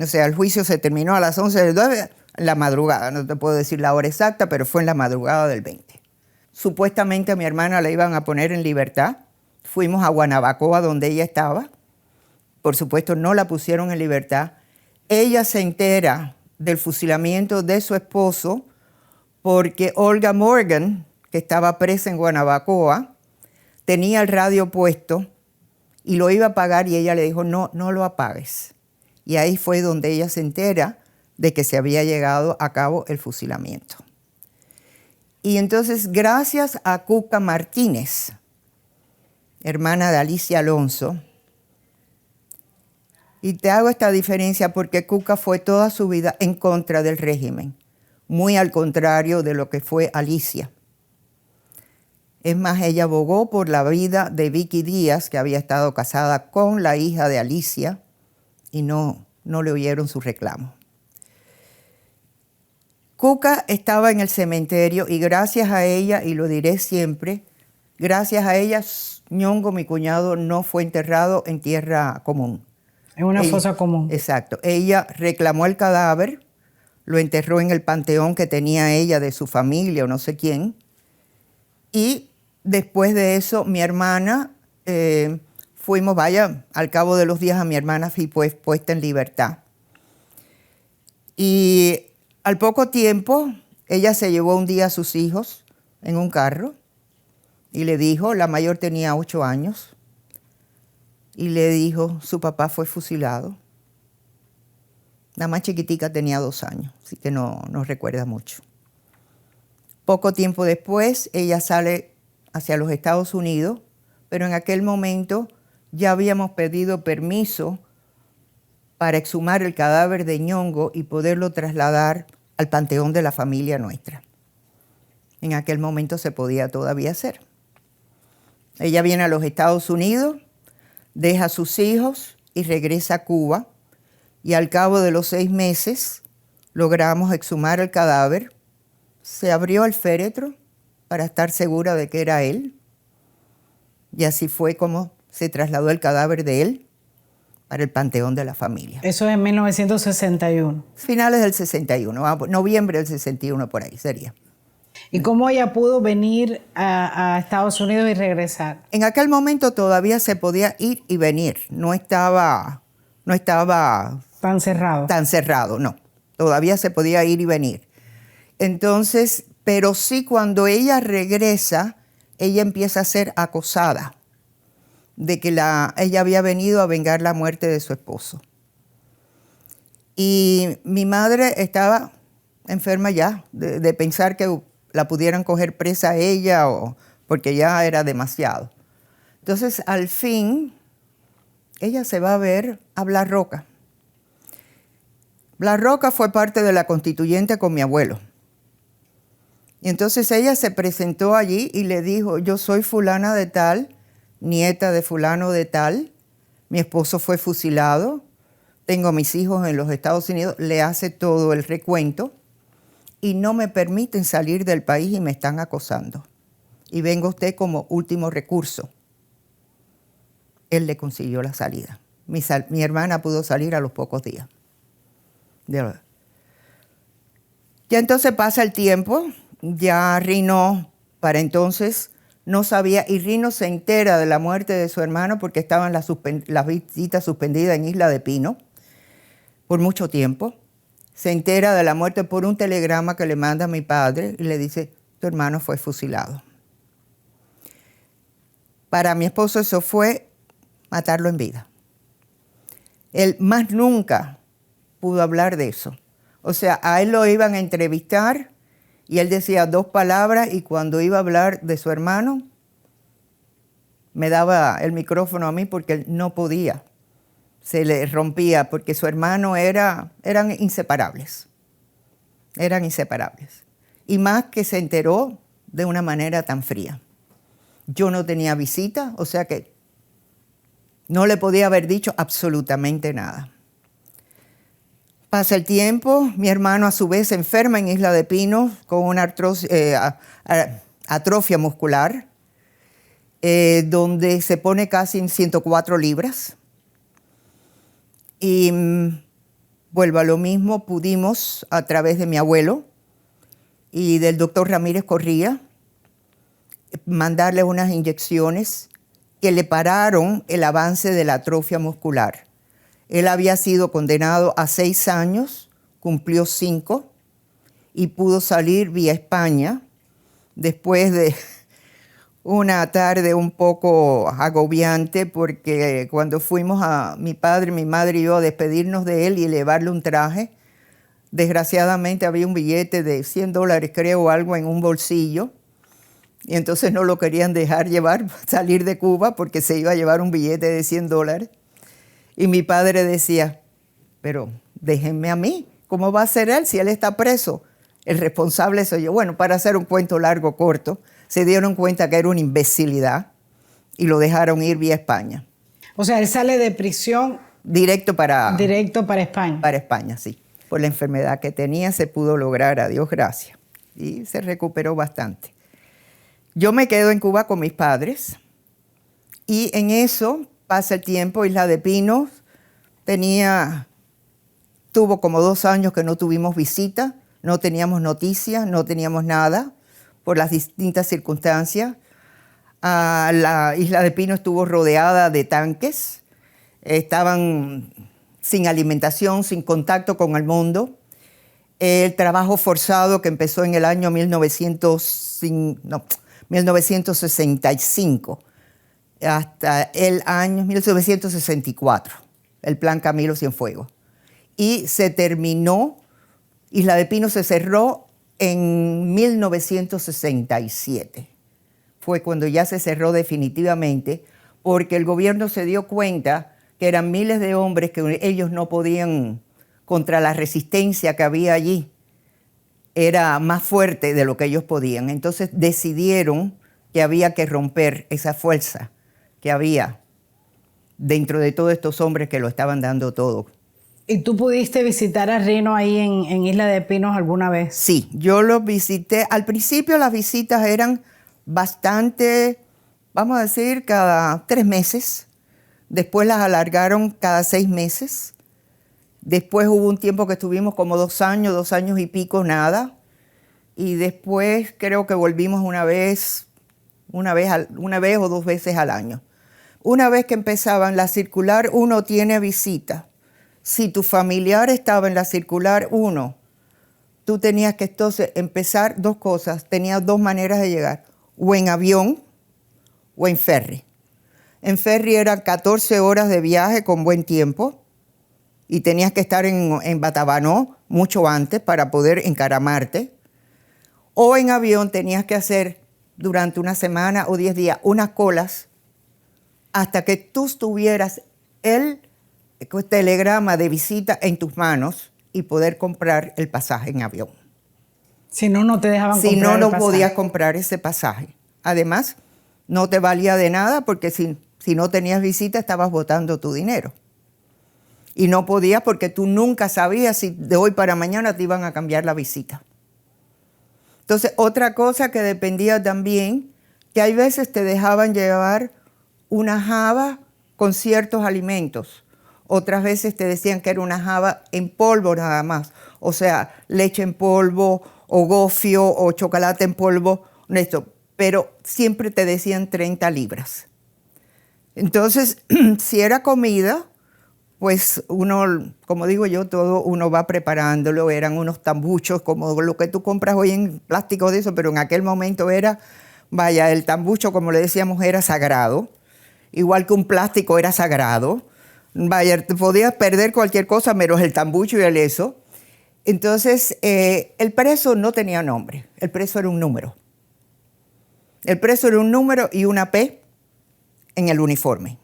O sea, el juicio se terminó a las 11 del 9, en la madrugada, no te puedo decir la hora exacta, pero fue en la madrugada del 20. Supuestamente a mi hermana la iban a poner en libertad. Fuimos a Guanabacoa, donde ella estaba. Por supuesto, no la pusieron en libertad. Ella se entera del fusilamiento de su esposo porque Olga Morgan, que estaba presa en Guanabacoa, tenía el radio puesto y lo iba a apagar y ella le dijo, no, no lo apagues. Y ahí fue donde ella se entera de que se había llegado a cabo el fusilamiento. Y entonces, gracias a Cuca Martínez, hermana de Alicia Alonso, y te hago esta diferencia porque Cuca fue toda su vida en contra del régimen, muy al contrario de lo que fue Alicia. Es más, ella abogó por la vida de Vicky Díaz, que había estado casada con la hija de Alicia, y no le oyeron su reclamo. Cuca estaba en el cementerio y gracias a ella, y lo diré siempre, gracias a ella, Ñongo, mi cuñado, no fue enterrado en tierra común. En una fosa común. Exacto. Ella reclamó el cadáver, lo enterró en el panteón que tenía ella de su familia o no sé quién. Y después de eso, mi hermana, fuimos, al cabo de los días a mi hermana fui puesta en libertad. Y al poco tiempo, ella se llevó un día a sus hijos en un carro y le dijo, la mayor tenía 8 años, y le dijo, su papá fue fusilado. La más chiquitica tenía 2 años, así que no recuerda mucho. Poco tiempo después, ella sale hacia los Estados Unidos, pero en aquel momento ya habíamos pedido permiso para exhumar el cadáver de Ñongo y poderlo trasladar al panteón de la familia nuestra. En aquel momento se podía todavía hacer. Ella viene a los Estados Unidos, deja a sus hijos y regresa a Cuba, y al cabo de los 6 meses logramos exhumar el cadáver. Se abrió el féretro para estar segura de que era él, y así fue como se trasladó el cadáver de él para el panteón de la familia. Eso es en 1961. Finales del 61, noviembre del 61 por ahí sería. ¿Y cómo ella pudo venir a Estados Unidos y regresar? En aquel momento todavía se podía ir y venir, no estaba Tan cerrado. Tan cerrado, no. Todavía se podía ir y venir. Entonces, pero sí cuando ella regresa, ella empieza a ser acosada de que ella había venido a vengar la muerte de su esposo. Y mi madre estaba enferma ya de pensar que la pudieran coger presa a ella, porque ya era demasiado. Entonces, al fin, ella se va a ver a Blas Roca. Blas Roca fue parte de la constituyente con mi abuelo. Y entonces ella se presentó allí y le dijo, yo soy fulana de tal, nieta de fulano de tal, mi esposo fue fusilado, tengo mis hijos en los Estados Unidos, le hace todo el recuento y no me permiten salir del país y me están acosando. Y venga usted como último recurso. Él le consiguió la salida. Mi hermana pudo salir a los pocos días. Ya entonces pasa el tiempo, ya Rino para entonces no sabía, y Rino se entera de la muerte de su hermano porque estaban las visitas suspendidas en Isla de Pino por mucho tiempo. Se entera de la muerte por un telegrama que le manda a mi padre y le dice, tu hermano fue fusilado. Para mi esposo eso fue matarlo en vida. Él más nunca pudo hablar de eso. O sea, a él lo iban a entrevistar y él decía 2 palabras y cuando iba a hablar de su hermano, me daba el micrófono a mí porque él no podía. Se le rompía porque su hermano eran inseparables. Eran inseparables. Y más que se enteró de una manera tan fría. Yo no tenía visita, o sea que no le podía haber dicho absolutamente nada. Pasa el tiempo, mi hermano a su vez se enferma en Isla de Pinos con una atrofia muscular, donde se pone casi en 104 libras. Y vuelvo a lo mismo, pudimos a través de mi abuelo y del doctor Ramírez Corría mandarle unas inyecciones que le pararon el avance de la atrofia muscular. Él había sido condenado a 6 años, cumplió 5 y pudo salir vía España después de una tarde un poco agobiante porque cuando fuimos a mi padre, mi madre y yo a despedirnos de él y llevarle un traje, desgraciadamente había un billete de $100, creo, o algo en un bolsillo. Y entonces no lo querían dejar salir de Cuba porque se iba a llevar un billete de $100. Y mi padre decía, pero déjenme a mí, ¿cómo va a ser él si él está preso? El responsable soy yo. Bueno, para hacer un cuento largo, corto, se dieron cuenta que era una imbecilidad y lo dejaron ir vía España. O sea, él sale de prisión Directo para España. Para España, sí. Por la enfermedad que tenía se pudo lograr, a Dios gracias. Y se recuperó bastante. Yo me quedo en Cuba con mis padres y en eso pasa el tiempo. Isla de Pinos tuvo como 2 años que no tuvimos visita, no teníamos noticias, no teníamos nada por las distintas circunstancias. La Isla de Pinos estuvo rodeada de tanques, estaban sin alimentación, sin contacto con el mundo. El trabajo forzado que empezó en el año 1965 hasta el año 1964, el Plan Camilo Cienfuegos. Y se terminó, Isla de Pinos se cerró en 1967. Fue cuando ya se cerró definitivamente, porque el gobierno se dio cuenta que eran miles de hombres que ellos no podían contra la resistencia que había allí. Era más fuerte de lo que ellos podían. Entonces decidieron que había que romper esa fuerza que había dentro de todos estos hombres que lo estaban dando todo. ¿Y tú pudiste visitar a Rino ahí en Isla de Pinos alguna vez? Sí, yo lo visité. Al principio las visitas eran bastante, vamos a decir, cada 3 meses. Después las alargaron cada 6 meses. Después hubo un tiempo que estuvimos como 2 años y pico, nada. Y después creo que volvimos una vez o 2 veces al año. Una vez que empezaban la circular, uno tiene visita. Si tu familiar estaba en la circular 1, tú tenías que entonces empezar 2 cosas. Tenías 2 maneras de llegar, o en avión o en ferry. En ferry eran 14 horas de viaje con buen tiempo y tenías que estar en Batabanó mucho antes para poder encaramarte. O en avión tenías que hacer durante una semana o 10 días unas colas hasta que tú tuvieras el telegrama de visita en tus manos y poder comprar el pasaje en avión. Si no, no te dejaban comprar el pasaje. Si no, no podías comprar ese pasaje. Además, no te valía de nada porque si no tenías visita estabas botando tu dinero. Y no podías porque tú nunca sabías si de hoy para mañana te iban a cambiar la visita. Entonces, otra cosa que dependía también, que hay veces te dejaban llevar una java con ciertos alimentos. Otras veces te decían que era una java en polvo nada más. O sea, leche en polvo, o gofio, o chocolate en polvo, pero siempre te decían 30 libras. Entonces, si era comida, pues uno, como digo yo, todo uno va preparándolo. Eran unos tambuchos como lo que tú compras hoy en plástico de eso, pero en aquel momento era, el tambucho, como le decíamos, era sagrado. Igual que un plástico era sagrado. Vaya, podías perder cualquier cosa menos el tambucho y el eso. Entonces, el preso no tenía nombre, el preso era un número. El preso era un número y una P en el uniforme.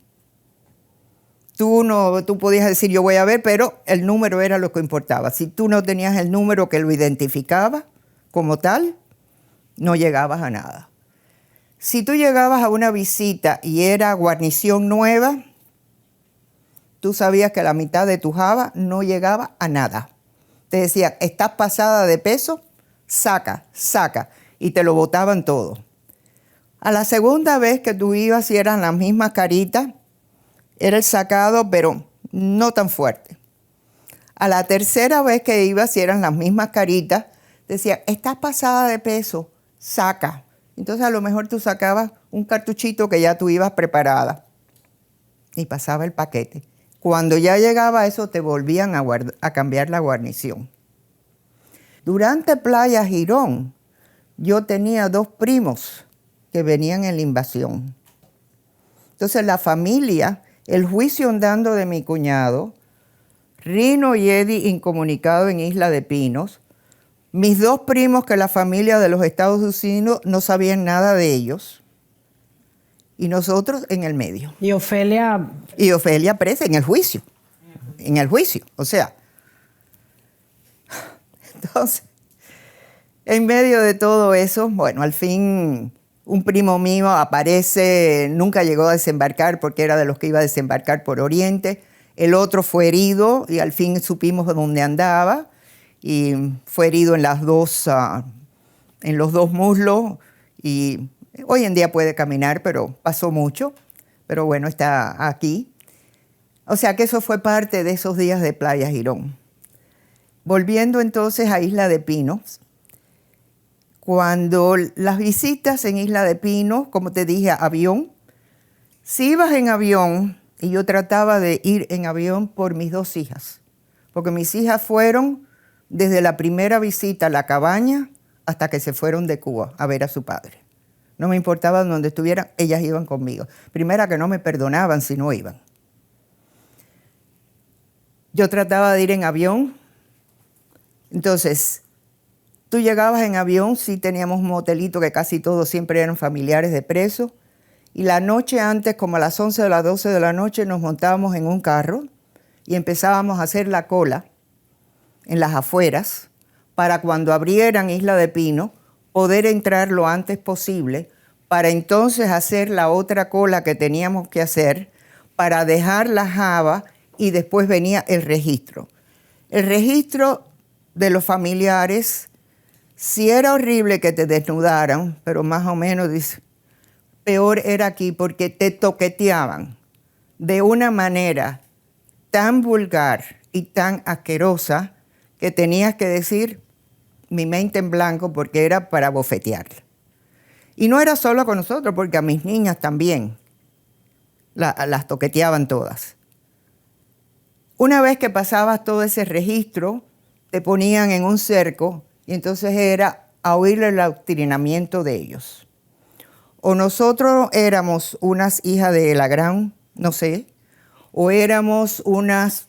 Tú podías decir yo voy a ver, pero el número era lo que importaba. Si tú no tenías el número que lo identificaba como tal, no llegabas a nada. Si tú llegabas a una visita y era guarnición nueva, tú sabías que la mitad de tu java no llegaba a nada. Te decían, estás pasada de peso, saca, y te lo botaban todo. A la segunda vez que tú ibas y eran las mismas caritas, era el sacado, pero no tan fuerte. A la tercera vez que ibas y eran las mismas caritas, decían, estás pasada de peso, saca. Entonces a lo mejor tú sacabas un cartuchito que ya tú ibas preparada y pasaba el paquete. Cuando ya llegaba a eso, te volvían a cambiar la guarnición. Durante Playa Girón, yo tenía 2 primos que venían en la invasión. Entonces la familia, el juicio andando de mi cuñado, Rino y Eddie incomunicado en Isla de Pinos, mis 2 primos que la familia de los Estados Unidos no sabían nada de ellos, y nosotros en el medio. Y Ofelia. Y Ofelia presa en el juicio. En el juicio, o sea. Entonces, en medio de todo eso, bueno, al fin un primo mío aparece, nunca llegó a desembarcar porque era de los que iba a desembarcar por Oriente. El otro fue herido y al fin supimos dónde andaba y fue herido en los 2 muslos y hoy en día puede caminar, pero pasó mucho. Pero bueno, está aquí. O sea que eso fue parte de esos días de Playa Girón. Volviendo entonces a Isla de Pinos, cuando las visitas en Isla de Pinos, como te dije, avión, si ibas en avión, y yo trataba de ir en avión por mis 2 hijas, porque mis hijas fueron desde la primera visita a la cabaña hasta que se fueron de Cuba a ver a su padre. No me importaba dónde estuvieran, ellas iban conmigo. Primera que no me perdonaban si no iban. Yo trataba de ir en avión. Entonces, tú llegabas en avión, sí teníamos un motelito que casi todos siempre eran familiares de presos. Y la noche antes, como a las 11 o las 12 de la noche, nos montábamos en un carro y empezábamos a hacer la cola en las afueras para cuando abrieran Isla de Pino, poder entrar lo antes posible para entonces hacer la otra cola que teníamos que hacer para dejar la java y después venía el registro. El registro de los familiares, sí era horrible que te desnudaran, pero más o menos dice, peor era aquí porque te toqueteaban de una manera tan vulgar y tan asquerosa que tenías que decir mi mente en blanco porque era para bofetearla. Y no era solo con nosotros, porque a mis niñas también las toqueteaban todas. Una vez que pasabas todo ese registro, te ponían en un cerco y entonces era a oír el adoctrinamiento de ellos. O nosotros éramos unas hijas de la gran, no sé, o éramos unas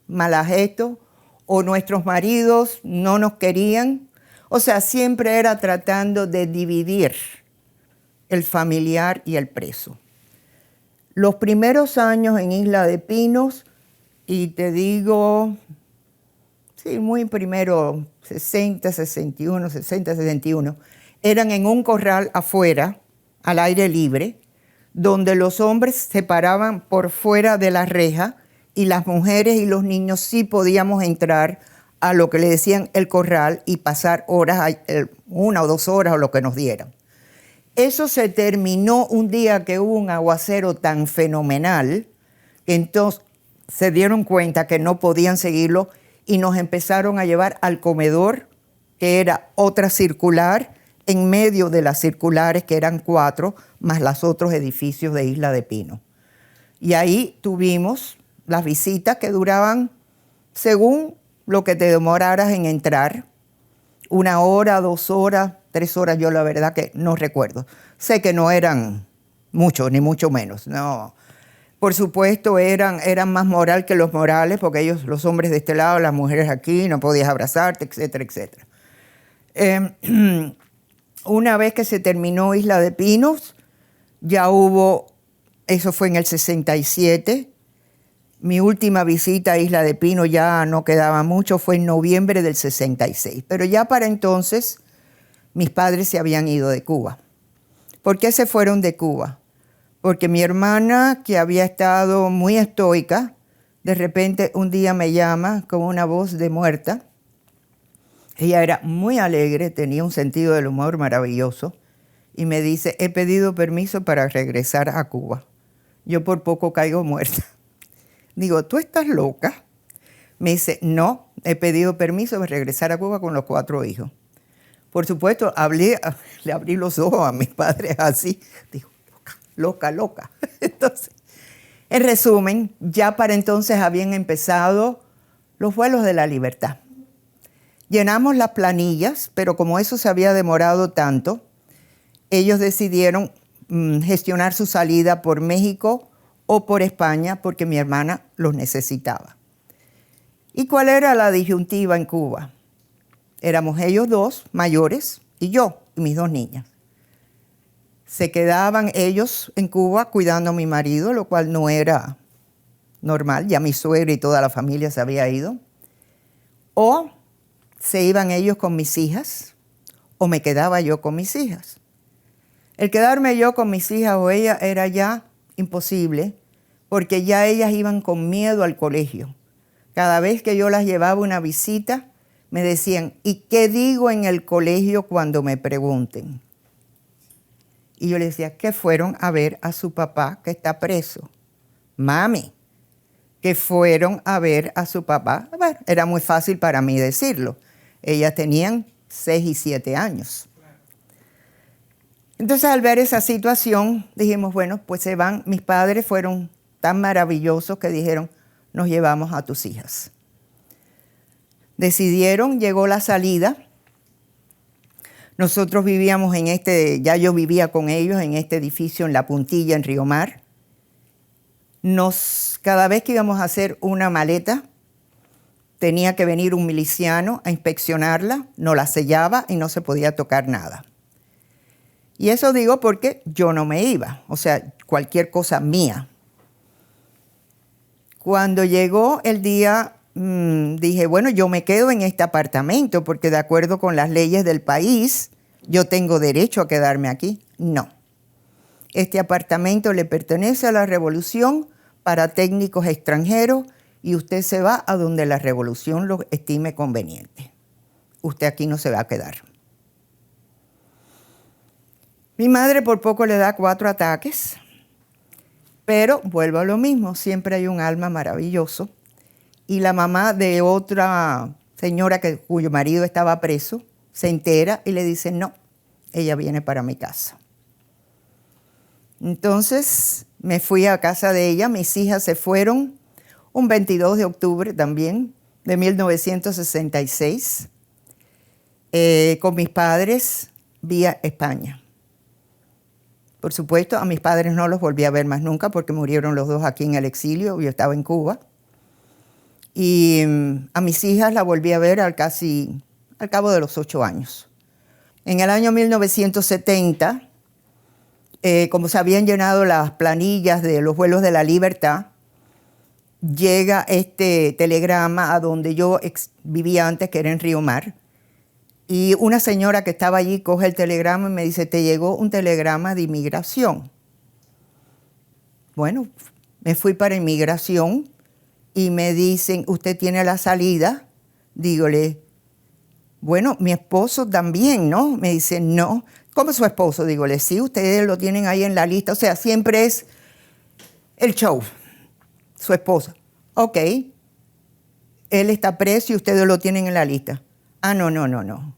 malajetos, o nuestros maridos no nos querían. O sea, siempre era tratando de dividir el familiar y el preso. Los primeros años en Isla de Pinos, y te digo, sí, muy primero, 60, 61, eran en un corral afuera, al aire libre, donde los hombres se paraban por fuera de la reja y las mujeres y los niños sí podíamos entrar a lo que le decían el corral y pasar horas, 1 o 2 horas o lo que nos dieran. Eso se terminó un día que hubo un aguacero tan fenomenal que entonces se dieron cuenta que no podían seguirlo y nos empezaron a llevar al comedor, que era otra circular, en medio de las circulares, que eran 4, más los otros edificios de Isla de Pino. Y ahí tuvimos las visitas que duraban, según lo que te demoraras en entrar, 1 hora, 2 horas, 3 horas, yo la verdad que no recuerdo. Sé que no eran mucho, ni mucho menos, no. Por supuesto, eran más moral que los morales, porque ellos, los hombres de este lado, las mujeres aquí, no podías abrazarte, etcétera, etcétera. Una vez que se terminó Isla de Pinos, ya hubo, eso fue en el 67, mi última visita a Isla de Pinos ya no quedaba mucho, fue en noviembre del 66. Pero ya para entonces, mis padres se habían ido de Cuba. ¿Por qué se fueron de Cuba? Porque mi hermana, que había estado muy estoica, de repente un día me llama con una voz de muerta. Ella era muy alegre, tenía un sentido del humor maravilloso, y me dice, he pedido permiso para regresar a Cuba. Yo por poco caigo muerta. Digo, ¿tú estás loca? Me dice, no, he pedido permiso para regresar a Cuba con los 4 hijos. Por supuesto, le abrí los ojos a mis padres así. Digo, loca, loca. Entonces, en resumen, ya para entonces habían empezado los vuelos de la libertad. Llenamos las planillas, pero como eso se había demorado tanto, ellos decidieron gestionar su salida por México o por España porque mi hermana los necesitaba. ¿Y cuál era la disyuntiva en Cuba? Éramos ellos 2 mayores y yo y mis 2 niñas. Se quedaban ellos en Cuba cuidando a mi marido, lo cual no era normal, ya mi suegra y toda la familia se había ido. O se iban ellos con mis hijas, o me quedaba yo con mis hijas. El quedarme yo con mis hijas o ella era ya imposible, porque ya ellas iban con miedo al colegio. Cada vez que yo las llevaba una visita, me decían, ¿y qué digo en el colegio cuando me pregunten? Y yo les decía, que fueron a ver a su papá que está preso. Mami, que fueron a ver a su papá. Bueno, era muy fácil para mí decirlo. Ellas tenían 6 y 7 años. Entonces, al ver esa situación, dijimos, bueno, pues se van. Mis padres fueron tan maravillosos que dijeron, nos llevamos a tus hijas. Decidieron, llegó la salida. Nosotros vivíamos ya yo vivía con ellos en este edificio en La Puntilla, en Río Mar. Cada vez que íbamos a hacer una maleta, tenía que venir un miliciano a inspeccionarla, no la sellaba y no se podía tocar nada. Y eso digo porque yo no me iba, o sea, cualquier cosa mía. Cuando llegó el día, dije, bueno, yo me quedo en este apartamento porque de acuerdo con las leyes del país, yo tengo derecho a quedarme aquí. No. Este apartamento le pertenece a la Revolución para técnicos extranjeros y usted se va a donde la Revolución lo estime conveniente. Usted aquí no se va a quedar. Mi madre por poco le da 4 ataques, pero vuelvo a lo mismo, siempre hay un alma maravilloso. Y la mamá de otra señora cuyo marido estaba preso se entera y le dice, no, ella viene para mi casa. Entonces me fui a casa de ella, mis hijas se fueron un 22 de octubre también de 1966 con mis padres vía España. Por supuesto, a mis padres no los volví a ver más nunca porque murieron los 2 aquí en el exilio, yo estaba en Cuba. Y a mis hijas la volví a ver al cabo de los 8 años. En el año 1970, como se habían llenado las planillas de los vuelos de la libertad, llega este telegrama a donde yo vivía antes, que era en Río Mar, y una señora que estaba allí coge el telegrama y me dice, te llegó un telegrama de inmigración. Bueno, me fui para inmigración y me dicen, ¿usted tiene la salida? Dígole, bueno, mi esposo también, ¿no? Me dice, no. ¿Cómo su esposo? Dígole, sí, ustedes lo tienen ahí en la lista. O sea, siempre es el show, su esposa. Ok, él está preso y ustedes lo tienen en la lista. Ah, no.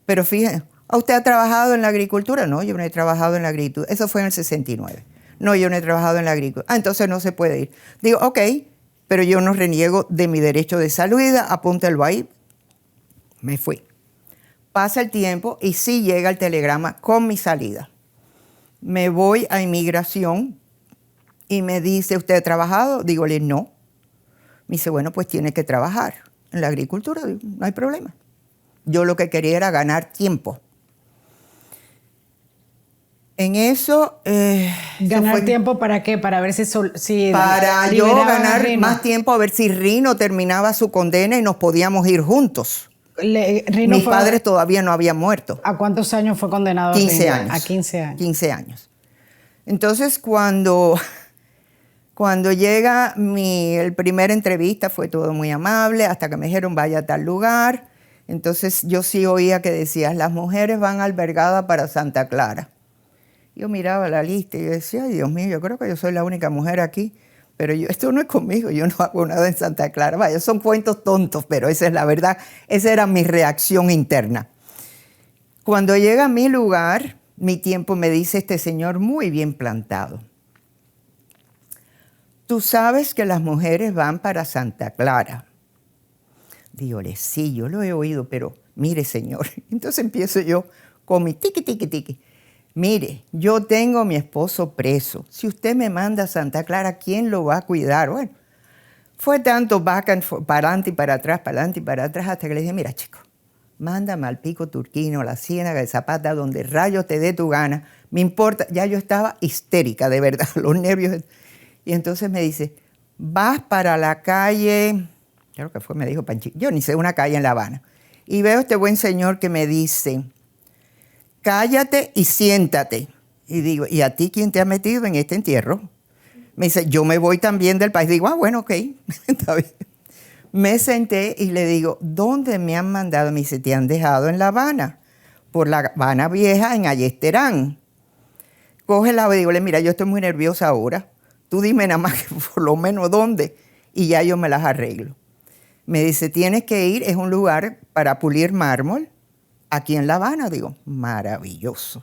Pero fíjense, ¿usted ha trabajado en la agricultura? No, yo no he trabajado en la agricultura. Eso fue en el 69. No, yo no he trabajado en la agricultura. Ah, entonces no se puede ir. Digo, ok, pero yo no reniego de mi derecho de salida, apúntelo ahí. Me fui. Pasa el tiempo y sí llega el telegrama con mi salida. Me voy a inmigración y me dice, ¿usted ha trabajado? Dígole, no. Me dice, bueno, pues tiene que trabajar en la agricultura. Digo, no hay problema. Yo lo que quería era ganar tiempo. En eso... ¿Ganar tiempo para qué? Para ver si para yo ganar Rino. más tiempo, a ver si Rino terminaba su condena y nos podíamos ir juntos. Rino Mis padres todavía no habían muerto. ¿A cuántos años fue condenado? 15 Rino? años. A 15 años. 15 años. Entonces, cuando llega el primer entrevista, fue todo muy amable, hasta que me dijeron, vaya a tal lugar. Entonces, yo sí oía que decías, las mujeres van albergadas para Santa Clara. Yo miraba la lista y yo decía, ay, Dios mío, yo creo que yo soy la única mujer aquí, pero esto no es conmigo, yo no hago nada en Santa Clara. Vaya, son cuentos tontos, pero esa es la verdad, esa era mi reacción interna. Cuando llega a mi lugar, mi tiempo, me dice este señor muy bien plantado. Tú sabes que las mujeres van para Santa Clara. Dígole, sí, yo lo he oído, pero mire, señor. Entonces empiezo yo con mi tiqui, tiqui, tiqui. Mire, yo tengo a mi esposo preso. Si usted me manda a Santa Clara, ¿quién lo va a cuidar? Bueno, fue tanto back and forth, para adelante y para atrás, para adelante y para atrás, hasta que le dije, mira, chico, mándame al Pico Turquino, a la Ciénaga de Zapata, donde rayos te dé tu gana. Me importa, ya yo estaba histérica, de verdad, los nervios. Y entonces me dice, vas para la calle, creo que fue, me dijo Panchito, yo ni sé una calle en La Habana. Y veo a este buen señor que me dice, cállate y siéntate. Y digo, ¿y a ti quién te ha metido en este entierro? Me dice, yo me voy también del país. Digo, bueno, ok, está bien. Me senté y le digo, ¿dónde me han mandado? Me dice, te han dejado en La Habana, por La Habana Vieja, en Ayesτερán. Cógela y digo, mira, yo estoy muy nerviosa ahora. Tú dime nada más que por lo menos dónde y ya yo me las arreglo. Me dice, tienes que ir, es un lugar para pulir mármol aquí en La Habana. Digo, maravilloso.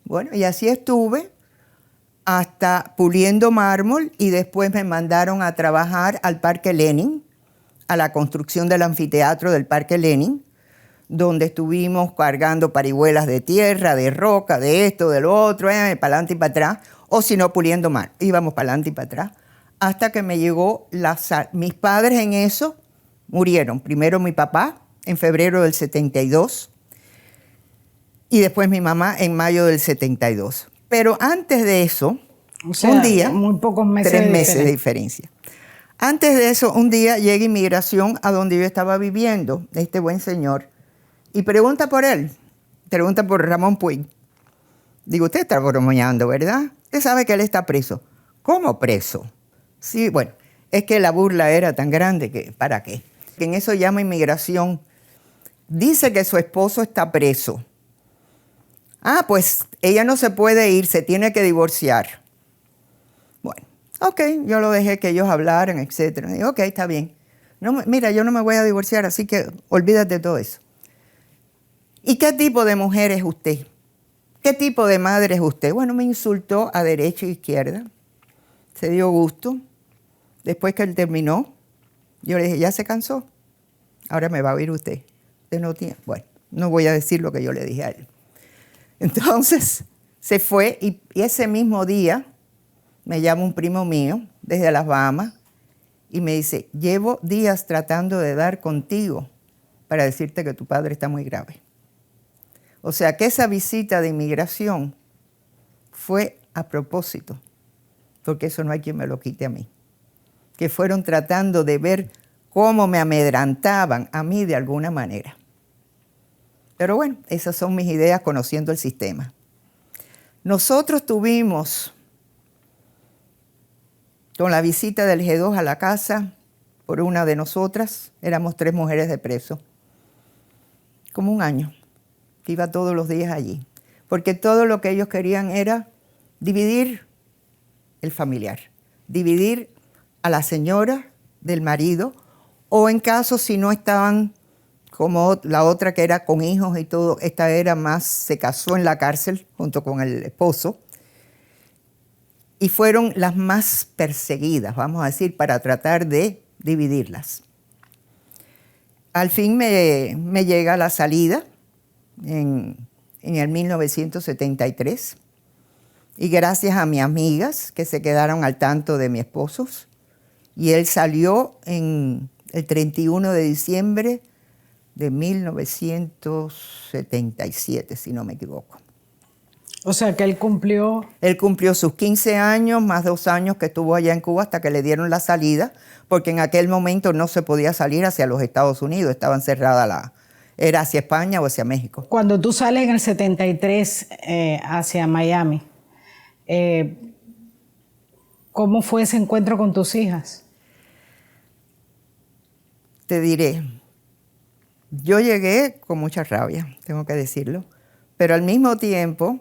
Bueno, y así estuve hasta puliendo mármol y después me mandaron a trabajar al Parque Lenin, a la construcción del anfiteatro del Parque Lenin, donde estuvimos cargando parihuelas de tierra, de roca, de esto, de lo otro, para adelante y para atrás, o si no, puliendo mármol. Íbamos para adelante y para atrás, hasta que me llegó mis padres en eso murieron. Primero mi papá, en febrero del 72, y después mi mamá en mayo del 72. Pero antes de eso, o sea, un día, muy pocos meses 3 meses de diferencia. Antes de eso, un día llega inmigración a donde yo estaba viviendo, este buen señor, y pregunta por él, pregunta por Ramón Puig. Digo, usted está bromeando, ¿verdad? Usted sabe que él está preso. ¿Cómo preso? Sí, bueno, es que la burla era tan grande que, ¿para qué? Que en eso llama inmigración. Dice que su esposo está preso. Ah, pues ella no se puede ir, se tiene que divorciar. Bueno, ok, yo lo dejé que ellos hablaran, etc. Digo, ok, está bien. No, mira, yo no me voy a divorciar, así que olvídate de todo eso. ¿Y qué tipo de mujer es usted? ¿Qué tipo de madre es usted? Bueno, me insultó a derecha e izquierda. Se dio gusto. Después que él terminó, yo le dije, ¿ya se cansó? Ahora me va a oír usted. Usted no tiene... Bueno, no voy a decir lo que yo le dije a él. Entonces, se fue y ese mismo día me llama un primo mío desde las Bahamas y me dice, llevo días tratando de dar contigo para decirte que tu padre está muy grave. O sea que esa visita de inmigración fue a propósito, porque eso no hay quien me lo quite a mí. Que fueron tratando de ver cómo me amedrantaban a mí de alguna manera. Pero bueno, esas son mis ideas conociendo el sistema. Nosotros tuvimos, con la visita del G2 a la casa, por una de nosotras, éramos 3 mujeres de preso, como un año, que iba todos los días allí. Porque todo lo que ellos querían era dividir el familiar, dividir a la señora del marido, o en caso si no estaban como la otra que era con hijos y todo, esta era más, se casó en la cárcel junto con el esposo, y fueron las más perseguidas, vamos a decir, para tratar de dividirlas. Al fin me llega la salida en el 1973, Y gracias a mis amigas que se quedaron al tanto de mi esposo. Y él salió en el 31 de diciembre de 1977, si no me equivoco. O sea, que él cumplió... Él cumplió sus 15 años, más 2 años que estuvo allá en Cuba hasta que le dieron la salida, porque en aquel momento no se podía salir hacia los Estados Unidos, estaban cerradas era hacia España o hacia México. Cuando tú sales en el 73 hacia Miami, ¿cómo fue ese encuentro con tus hijas? Te diré, yo llegué con mucha rabia, tengo que decirlo, pero al mismo tiempo,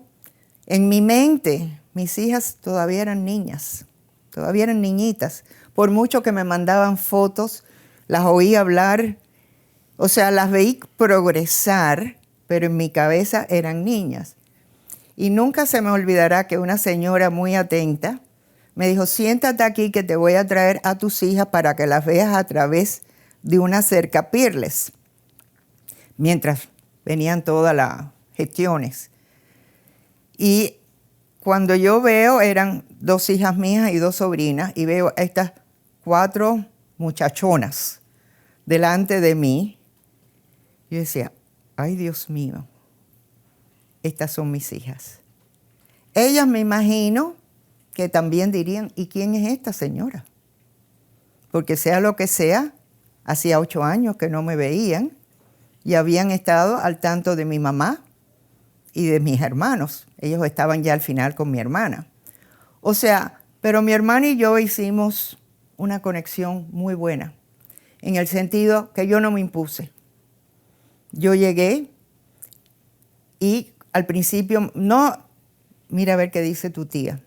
en mi mente, mis hijas todavía eran niñas, todavía eran niñitas. Por mucho que me mandaban fotos, las oí hablar, o sea, las veí progresar, pero en mi cabeza eran niñas. Y nunca se me olvidará que una señora muy atenta me dijo, siéntate aquí que te voy a traer a tus hijas para que las veas a través de una cercapirles, mientras venían todas las gestiones. Y cuando yo veo, eran 2 hijas mías y 2 sobrinas, y veo a estas 4 muchachonas delante de mí, yo decía, ay Dios mío, estas son mis hijas. Ellas me imagino que también dirían, ¿y quién es esta señora? Porque sea lo que sea, hacía 8 años que no me veían y habían estado al tanto de mi mamá y de mis hermanos. Ellos estaban ya al final con mi hermana. O sea, pero mi hermana y yo hicimos una conexión muy buena, en el sentido que yo no me impuse. Yo llegué y al principio, no, mira a ver qué dice tu tía.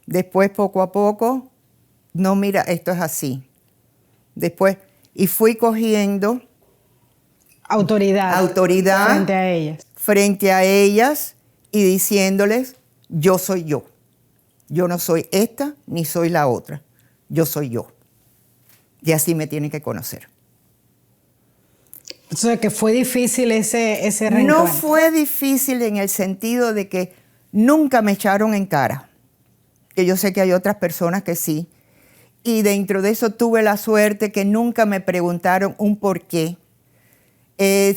Después, poco a poco, no, mira, esto es así. Después, y fui cogiendo autoridad frente a ellas y diciéndoles, yo soy yo. Yo no soy esta ni soy la otra. Yo soy yo. Y así me tienen que conocer. O sea, que fue difícil ese reencuentro. No fue difícil en el sentido de que nunca me echaron en cara. Que yo sé que hay otras personas que sí. Y dentro de eso tuve la suerte que nunca me preguntaron un por qué.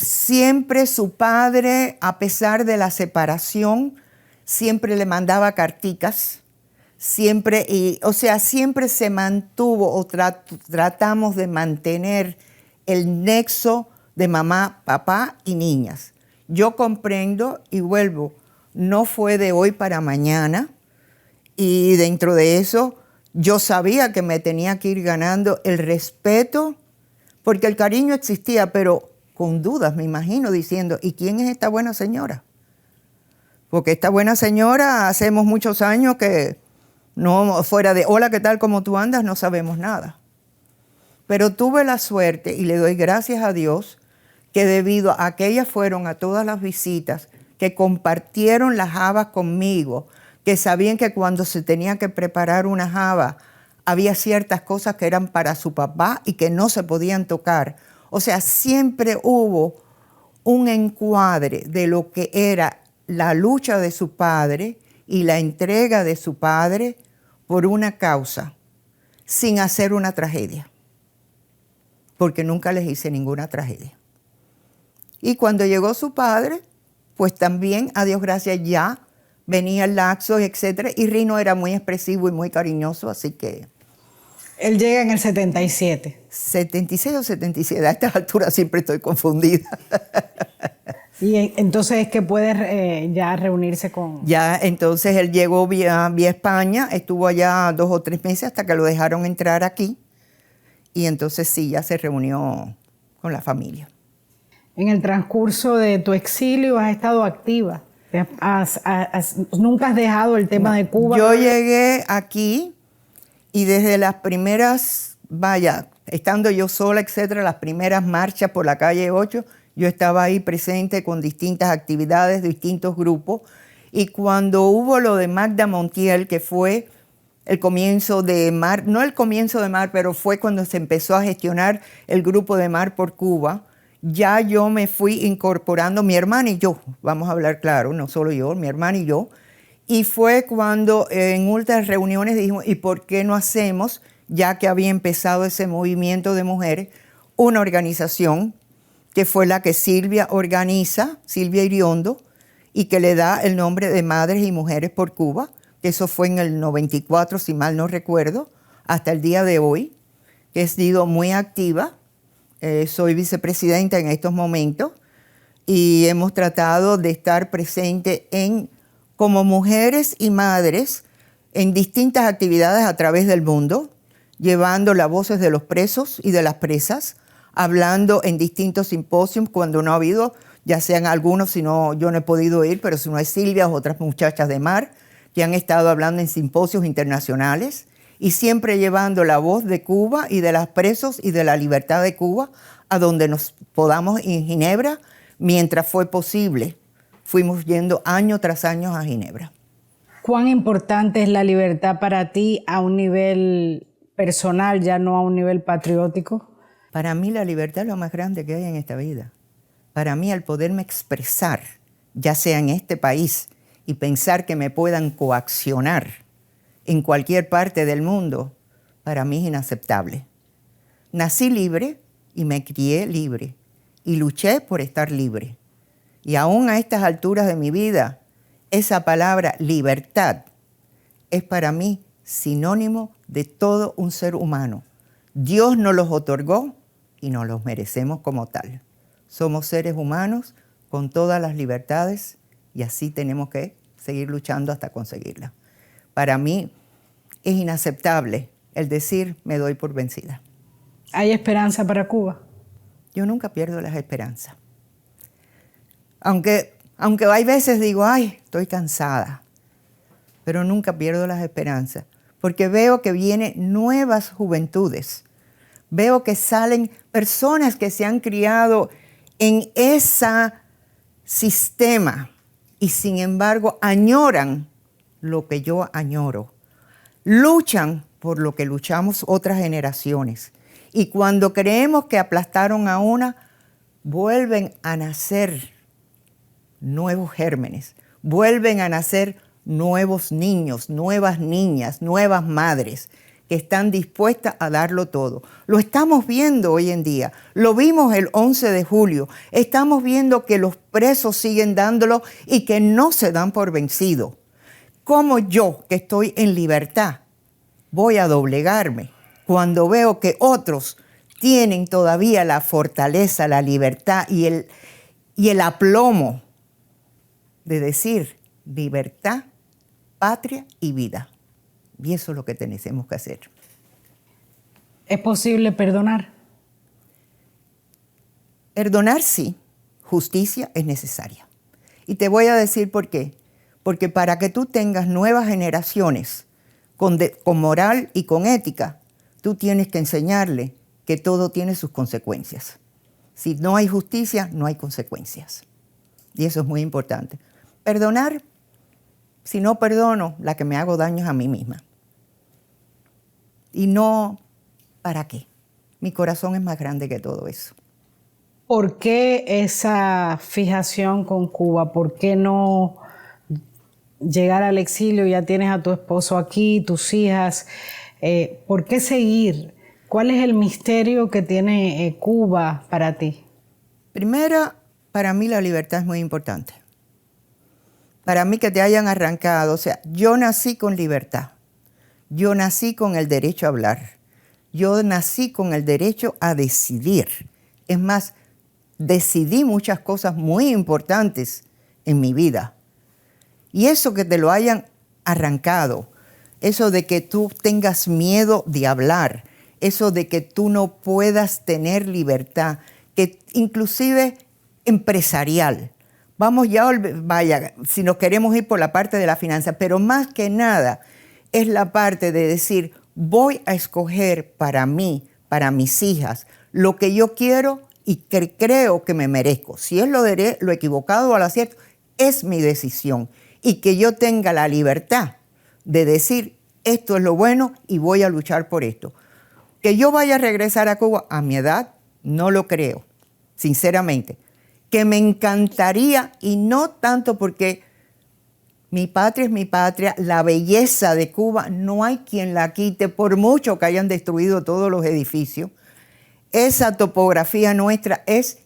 Siempre su padre, a pesar de la separación, siempre le mandaba carticas. Siempre, siempre se mantuvo o tratamos de mantener el nexo de mamá, papá y niñas. Yo comprendo y vuelvo, no fue de hoy para mañana y dentro de eso yo sabía que me tenía que ir ganando el respeto porque el cariño existía, pero con dudas me imagino diciendo, ¿y quién es esta buena señora? Porque esta buena señora hacemos muchos años que no fuera de hola, ¿qué tal? ¿Cómo tú andas? No sabemos nada. Pero tuve la suerte y le doy gracias a Dios que debido a que ellas fueron a todas las visitas, que compartieron las habas conmigo, que sabían que cuando se tenía que preparar una haba, había ciertas cosas que eran para su papá y que no se podían tocar. O sea, siempre hubo un encuadre de lo que era la lucha de su padre y la entrega de su padre por una causa, sin hacer una tragedia, porque nunca les hice ninguna tragedia. Y cuando llegó su padre, pues también, a Dios gracias, ya venía el laxo, etc. Y Rino era muy expresivo y muy cariñoso, así que... Él llega en el 77. 76 o 77, a estas alturas siempre estoy confundida. Y entonces es que puede ya reunirse con... Ya, entonces él llegó vía España, estuvo allá 2 o 3 meses hasta que lo dejaron entrar aquí. Y entonces sí, ya se reunió con la familia. En el transcurso de tu exilio has estado activa. Nunca has dejado el tema de Cuba. Yo llegué aquí y desde las primeras, estando yo sola, etcétera, las primeras marchas por la calle 8, yo estaba ahí presente con distintas actividades, distintos grupos. Y cuando hubo lo de Magda Montiel, que fue el comienzo de Mar, no el comienzo de Mar, pero fue cuando se empezó a gestionar el grupo de Mar por Cuba, ya yo me fui incorporando, mi hermana y yo, vamos a hablar claro, no solo yo, mi hermana y yo, Y fue cuando en otras reuniones dijimos, ¿y por qué no hacemos, ya que había empezado ese movimiento de mujeres, una organización que fue la que Silvia organiza, Silvia Iriondo, y que le da el nombre de Madres y Mujeres por Cuba, que eso fue en el 94, si mal no recuerdo, hasta el día de hoy, que he sido muy activa. Soy vicepresidenta en estos momentos y hemos tratado de estar presente como mujeres y madres en distintas actividades a través del mundo, llevando las voces de los presos y de las presas, hablando en distintos simposios cuando no ha habido, ya sean algunos, si no, yo no he podido ir, pero si no es Silvia o otras muchachas de mar que han estado hablando en simposios internacionales y siempre llevando la voz de Cuba y de los presos y de la libertad de Cuba a donde nos podamos en Ginebra, mientras fue posible. Fuimos yendo año tras año a Ginebra. ¿Cuán importante es la libertad para ti a un nivel personal, ya no a un nivel patriótico? Para mí la libertad es lo más grande que hay en esta vida. Para mí el poderme expresar, ya sea en este país, y pensar que me puedan coaccionar en cualquier parte del mundo, para mí es inaceptable. Nací libre y me crié libre y luché por estar libre. Y aún a estas alturas de mi vida, esa palabra libertad es para mí sinónimo de todo un ser humano. Dios nos los otorgó y nos los merecemos como tal. Somos seres humanos con todas las libertades y así tenemos que seguir luchando hasta conseguirlas. Para mí es inaceptable el decir me doy por vencida. ¿Hay esperanza para Cuba? Yo nunca pierdo las esperanzas. Aunque hay veces digo, ay, estoy cansada, pero nunca pierdo las esperanzas, porque veo que vienen nuevas juventudes. Veo que salen personas que se han criado en ese sistema y sin embargo añoran lo que yo añoro. Luchan por lo que luchamos otras generaciones. Y cuando creemos que aplastaron a una, vuelven a nacer nuevos gérmenes, vuelven a nacer nuevos niños, nuevas niñas, nuevas madres que están dispuestas a darlo todo. Lo estamos viendo hoy en día, lo vimos el 11 de julio, estamos viendo que los presos siguen dándolo y que no se dan por vencido. ¿Cómo yo, que estoy en libertad, voy a doblegarme cuando veo que otros tienen todavía la fortaleza, la libertad y el aplomo de decir libertad, patria y vida? Y eso es lo que tenemos que hacer. ¿Es posible perdonar? Perdonar sí, justicia es necesaria. Y te voy a decir por qué. Porque para que tú tengas nuevas generaciones con moral y con ética, tú tienes que enseñarle que todo tiene sus consecuencias. Si no hay justicia, no hay consecuencias. Y eso es muy importante. Perdonar, si no perdono, la que me hago daño es a mí misma. Y no, ¿para qué? Mi corazón es más grande que todo eso. ¿Por qué esa fijación con Cuba? ¿Por qué no llegar al exilio? Ya tienes a tu esposo aquí, tus hijas. ¿Por qué seguir? ¿Cuál es el misterio que tiene Cuba para ti? Primero, para mí la libertad es muy importante. Para mí que te hayan arrancado, o sea, yo nací con libertad. Yo nací con el derecho a hablar. Yo nací con el derecho a decidir. Es más, decidí muchas cosas muy importantes en mi vida. Y eso que te lo hayan arrancado, eso de que tú tengas miedo de hablar, eso de que tú no puedas tener libertad, que inclusive empresarial. Vamos ya, vaya, si nos queremos ir por la parte de la finanza, pero más que nada es la parte de decir, voy a escoger para mí, para mis hijas, lo que yo quiero y que creo que me merezco. Si es lo equivocado o lo acierto, es mi decisión. Y que yo tenga la libertad de decir, esto es lo bueno y voy a luchar por esto. Que yo vaya a regresar a Cuba a mi edad, no lo creo, sinceramente. Que me encantaría, y no tanto porque Mi patria es mi patria, la belleza de Cuba no hay quien la quite, por mucho que hayan destruido todos los edificios. Esa topografía nuestra es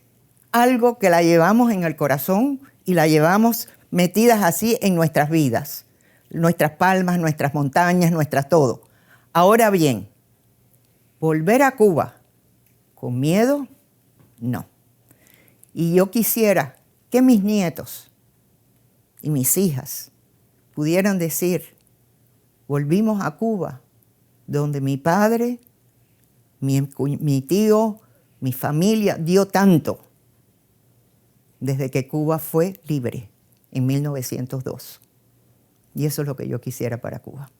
algo que la llevamos en el corazón y la llevamos metidas así en nuestras vidas. Nuestras palmas, nuestras montañas, nuestras todo. Ahora bien, volver a Cuba con miedo, no. Y yo quisiera que mis nietos y mis hijas pudieran decir, volvimos a Cuba, donde mi padre, mi tío, mi familia dio tanto desde que Cuba fue libre en 1902. Y eso es lo que yo quisiera para Cuba.